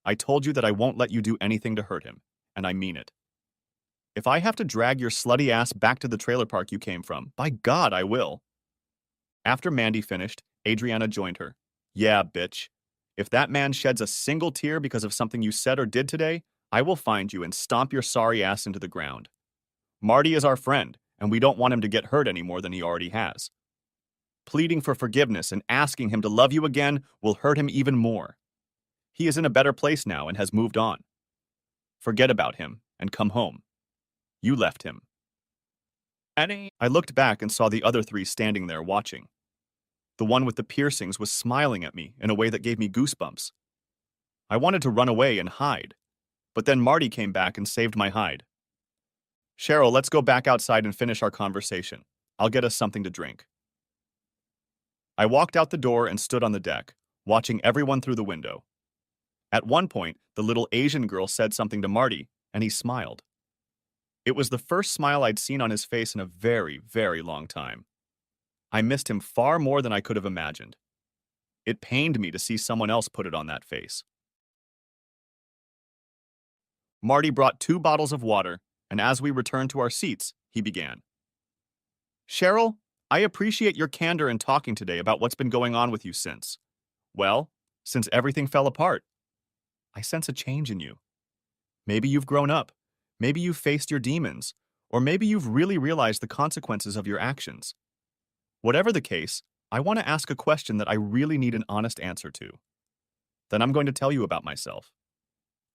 I told you that I won't let you do anything to hurt him, and I mean it. If I have to drag your slutty ass back to the trailer park you came from, by God, I will. After Mandy finished, Adriana joined her. Yeah, bitch. If that man sheds a single tear because of something you said or did today, I will find you and stomp your sorry ass into the ground. Marty is our friend, and we don't want him to get hurt any more than he already has. Pleading for forgiveness and asking him to love you again will hurt him even more. He is in a better place now and has moved on. Forget about him and come home. You left him. I looked back and saw the other three standing there watching. The one with the piercings was smiling at me in a way that gave me goosebumps. I wanted to run away and hide, but then Marty came back and saved my hide. Cheryl, let's go back outside and finish our conversation. I'll get us something to drink. I walked out the door and stood on the deck, watching everyone through the window. At one point, the little Asian girl said something to Marty, and he smiled. It was the first smile I'd seen on his face in a very, very long time. I missed him far more than I could have imagined. It pained me to see someone else put it on that face. Marty brought 2 bottles of water, and as we returned to our seats, he began. Cheryl, I appreciate your candor in talking today about what's been going on with you since. Well, since everything fell apart. I sense a change in you. Maybe you've grown up. Maybe you've faced your demons. Or maybe you've really realized the consequences of your actions. Whatever the case, I want to ask a question that I really need an honest answer to. Then I'm going to tell you about myself.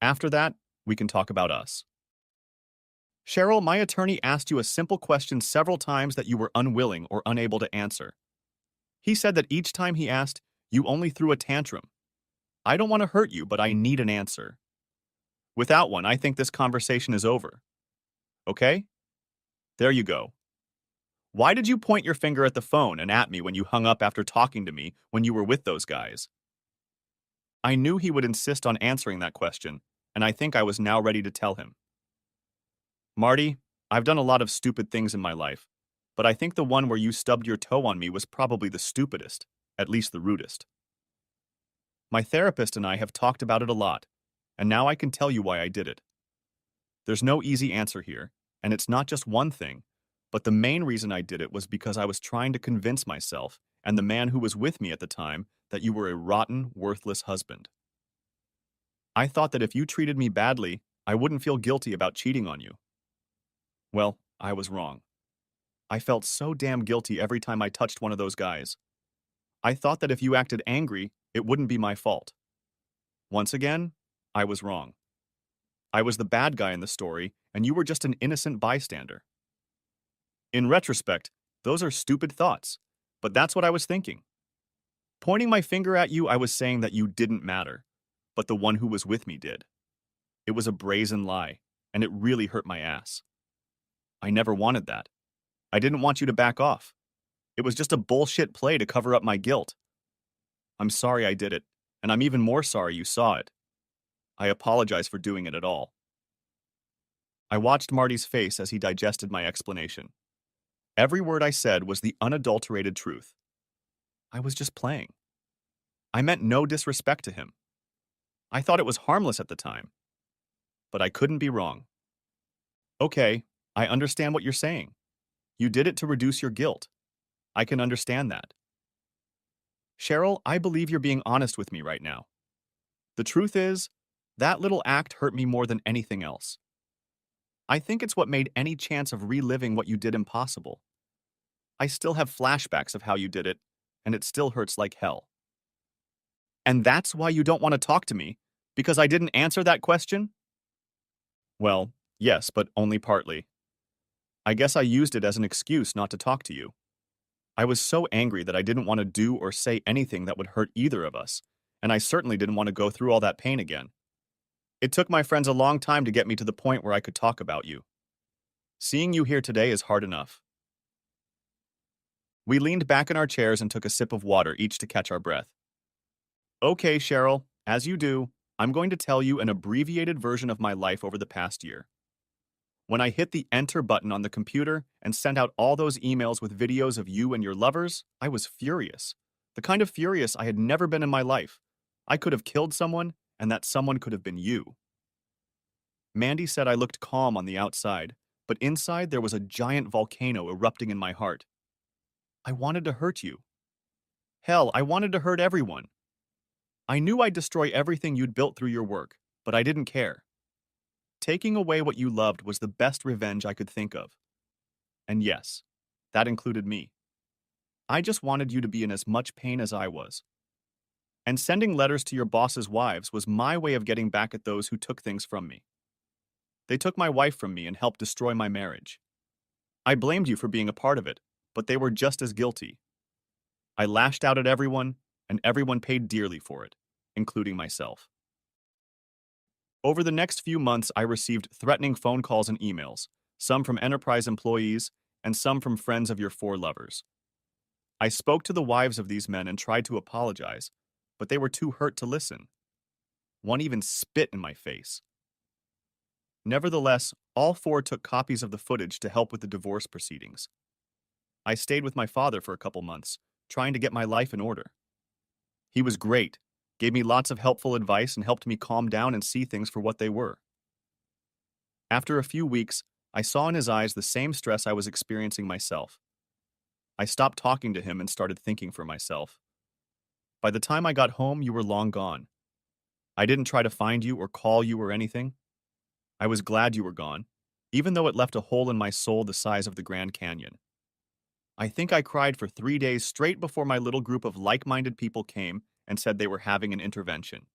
After that, we can talk about us. Cheryl, my attorney asked you a simple question several times that you were unwilling or unable to answer. He said that each time he asked, you only threw a tantrum. I don't want to hurt you, but I need an answer. Without one, I think this conversation is over. Okay? There you go. Why did you point your finger at the phone and at me when you hung up after talking to me when you were with those guys? I knew he would insist on answering that question, and I think I was now ready to tell him. Marty, I've done a lot of stupid things in my life, but I think the one where you stubbed your toe on me was probably the stupidest, at least the rudest. My therapist and I have talked about it a lot, and now I can tell you why I did it. There's no easy answer here, and it's not just one thing, but the main reason I did it was because I was trying to convince myself and the man who was with me at the time that you were a rotten, worthless husband. I thought that if you treated me badly, I wouldn't feel guilty about cheating on you. Well, I was wrong. I felt so damn guilty every time I touched one of those guys. I thought that if you acted angry, it wouldn't be my fault. Once again, I was wrong. I was the bad guy in the story, and you were just an innocent bystander. In retrospect, those are stupid thoughts, but that's what I was thinking. Pointing my finger at you, I was saying that you didn't matter, but the one who was with me did. It was a brazen lie, and it really hurt my ass. I never wanted that. I didn't want you to back off. It was just a bullshit play to cover up my guilt. I'm sorry I did it, and I'm even more sorry you saw it. I apologize for doing it at all. I watched Marty's face as he digested my explanation. Every word I said was the unadulterated truth. I was just playing. I meant no disrespect to him. I thought it was harmless at the time. But I couldn't be wrong. Okay, I understand what you're saying. You did it to reduce your guilt. I can understand that. Cheryl, I believe you're being honest with me right now. The truth is, that little act hurt me more than anything else. I think it's what made any chance of reliving what you did impossible. I still have flashbacks of how you did it, and it still hurts like hell. And that's why you don't want to talk to me, because I didn't answer that question? Well, yes, but only partly. I guess I used it as an excuse not to talk to you. I was so angry that I didn't want to do or say anything that would hurt either of us, and I certainly didn't want to go through all that pain again. It took my friends a long time to get me to the point where I could talk about you. Seeing you here today is hard enough. We leaned back in our chairs and took a sip of water, each to catch our breath. Okay, Cheryl, as you do, I'm going to tell you an abbreviated version of my life over the past year. When I hit the enter button on the computer and sent out all those emails with videos of you and your lovers, I was furious. The kind of furious I had never been in my life. I could have killed someone, and that someone could have been you. Mandy said I looked calm on the outside, but inside there was a giant volcano erupting in my heart. I wanted to hurt you. Hell, I wanted to hurt everyone. I knew I'd destroy everything you'd built through your work, but I didn't care. Taking away what you loved was the best revenge I could think of. And yes, that included me. I just wanted you to be in as much pain as I was. And sending letters to your boss's wives was my way of getting back at those who took things from me. They took my wife from me and helped destroy my marriage. I blamed you for being a part of it, but they were just as guilty. I lashed out at everyone, and everyone paid dearly for it, including myself. Over the next few months, I received threatening phone calls and emails, some from enterprise employees and some from friends of your four lovers. I spoke to the wives of these men and tried to apologize, but they were too hurt to listen. One even spit in my face. Nevertheless, all four took copies of the footage to help with the divorce proceedings. I stayed with my father for a couple months, trying to get my life in order. He was great, gave me lots of helpful advice, and helped me calm down and see things for what they were. After a few weeks, I saw in his eyes the same stress I was experiencing myself. I stopped talking to him and started thinking for myself. By the time I got home, you were long gone. I didn't try to find you or call you or anything. I was glad you were gone, even though it left a hole in my soul the size of the Grand Canyon. I think I cried for 3 days straight before my little group of like-minded people came and said they were having an intervention.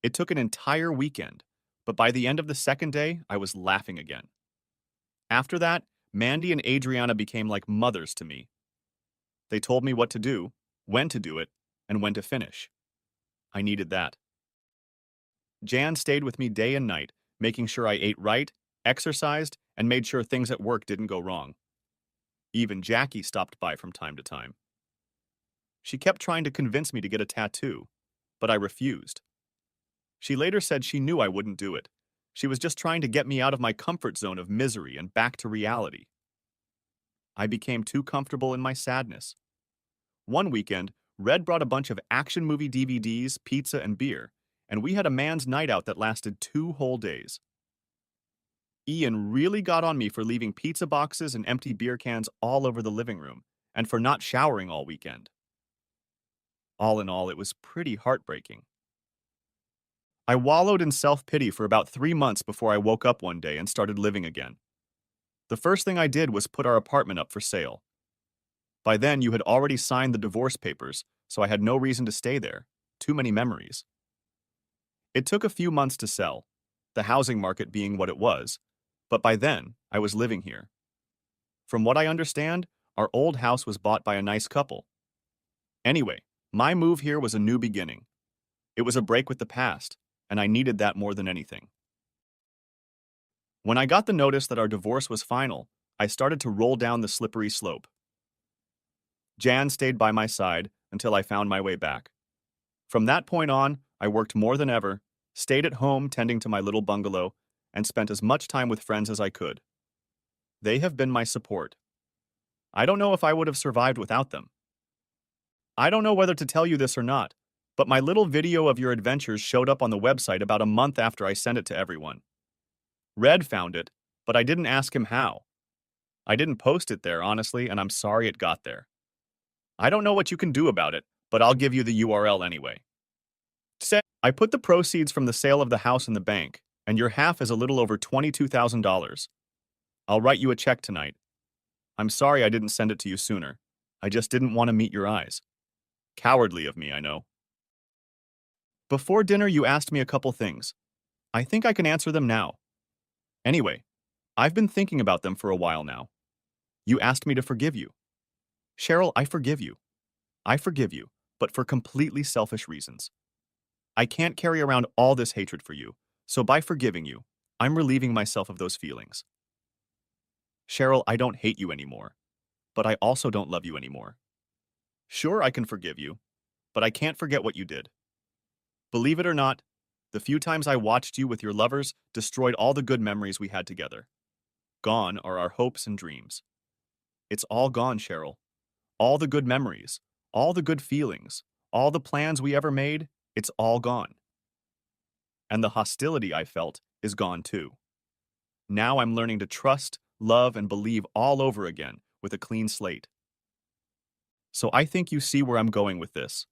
It took an entire weekend, but by the end of the second day, I was laughing again. After that, Mandy and Adriana became like mothers to me. They told me what to do, when to do it, and when to finish. I needed that. Jan stayed with me day and night, making sure I ate right, exercised, and made sure things at work didn't go wrong. Even Jackie stopped by from time to time. She kept trying to convince me to get a tattoo, but I refused. She later said she knew I wouldn't do it. She was just trying to get me out of my comfort zone of misery and back to reality. I became too comfortable in my sadness. One weekend, Red brought a bunch of action movie DVDs, pizza, and beer, and we had a man's night out that lasted 2 whole days. Ian really got on me for leaving pizza boxes and empty beer cans all over the living room, and for not showering all weekend. All in all, it was pretty heartbreaking. I wallowed in self-pity for about 3 months before I woke up one day and started living again. The first thing I did was put our apartment up for sale. By then, you had already signed the divorce papers, so I had no reason to stay there. Too many memories. It took a few months to sell, the housing market being what it was, but by then, I was living here. From what I understand, our old house was bought by a nice couple. Anyway, my move here was a new beginning. It was a break with the past, and I needed that more than anything. When I got the notice that our divorce was final, I started to roll down the slippery slope. Jan stayed by my side until I found my way back. From that point on, I worked more than ever, stayed at home tending to my little bungalow, and spent as much time with friends as I could. They have been my support. I don't know if I would have survived without them. I don't know whether to tell you this or not, but my little video of your adventures showed up on the website about a month after I sent it to everyone. Red found it, but I didn't ask him how. I didn't post it there, honestly, and I'm sorry it got there. I don't know what you can do about it, but I'll give you the URL anyway. I put the proceeds from the sale of the house in the bank, and your half is a little over $22,000. I'll write you a check tonight. I'm sorry I didn't send it to you sooner. I just didn't want to meet your eyes. Cowardly of me, I know. Before dinner, you asked me a couple things. I think I can answer them now. Anyway, I've been thinking about them for a while now. You asked me to forgive you. Cheryl, I forgive you. I forgive you, but for completely selfish reasons. I can't carry around all this hatred for you, so by forgiving you, I'm relieving myself of those feelings. Cheryl, I don't hate you anymore, but I also don't love you anymore. Sure, I can forgive you, but I can't forget what you did. Believe it or not, the few times I watched you with your lovers destroyed all the good memories we had together. Gone are our hopes and dreams. It's all gone, Cheryl. All the good memories, all the good feelings, all the plans we ever made, it's all gone. And the hostility I felt is gone too. Now I'm learning to trust, love, and believe all over again with a clean slate. So I think you see where I'm going with this.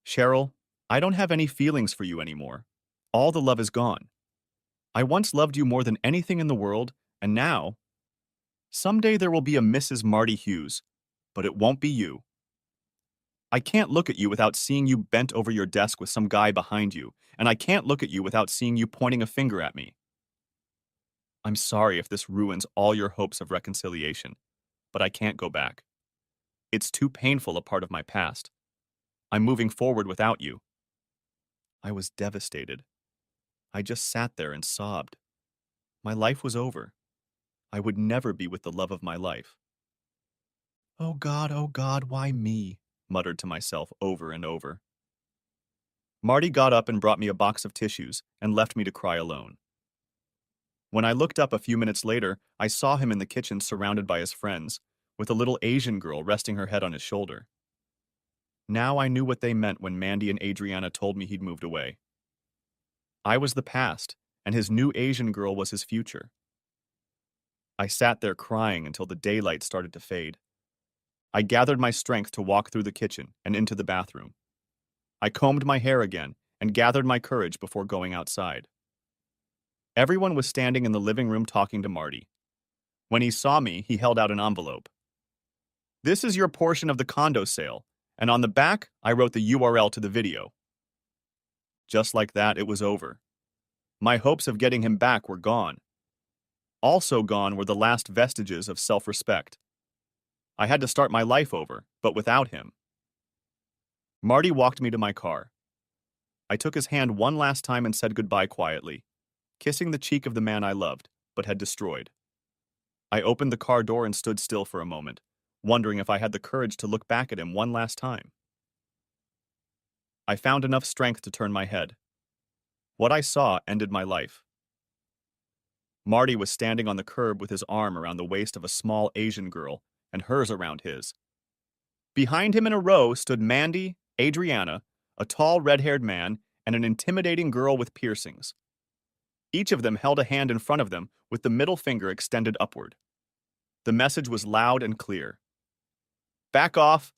Cheryl, I don't have any feelings for you anymore. All the love is gone. I once loved you more than anything in the world, and now, someday there will be a Mrs. Marty Hughes, but it won't be you. I can't look at you without seeing you bent over your desk with some guy behind you, and I can't look at you without seeing you pointing a finger at me. I'm sorry if this ruins all your hopes of reconciliation, but I can't go back. It's too painful a part of my past. I'm moving forward without you. I was devastated. I just sat there and sobbed. My life was over. I would never be with the love of my life. Oh God, why me? Muttered to myself over and over. Marty got up and brought me a box of tissues and left me to cry alone. When I looked up a few minutes later, I saw him in the kitchen surrounded by his friends, with a little Asian girl resting her head on his shoulder. Now I knew what they meant when Mandy and Adriana told me he'd moved away. I was the past, and his new Asian girl was his future. I sat there crying until the daylight started to fade. I gathered my strength to walk through the kitchen and into the bathroom. I combed my hair again and gathered my courage before going outside. Everyone was standing in the living room talking to Marty. When he saw me, he held out an envelope. This is your portion of the condo sale, and on the back, I wrote the URL to the video. Just like that, it was over. My hopes of getting him back were gone. Also gone were the last vestiges of self-respect. I had to start my life over, but without him. Marty walked me to my car. I took his hand one last time and said goodbye quietly, kissing the cheek of the man I loved, but had destroyed. I opened the car door and stood still for a moment, wondering if I had the courage to look back at him one last time. I found enough strength to turn my head. What I saw ended my life. Marty was standing on the curb with his arm around the waist of a small Asian girl and hers around his. Behind him in a row stood Mandy, Adriana, a tall red-haired man, and an intimidating girl with piercings. Each of them held a hand in front of them with the middle finger extended upward. The message was loud and clear. Back off.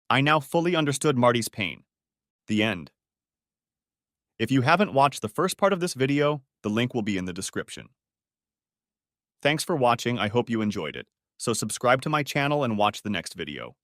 I now fully understood Marty's pain. The end. If you haven't watched the first part of this video, the link will be in the description. Thanks for watching, I hope you enjoyed it. So subscribe to my channel and watch the next video.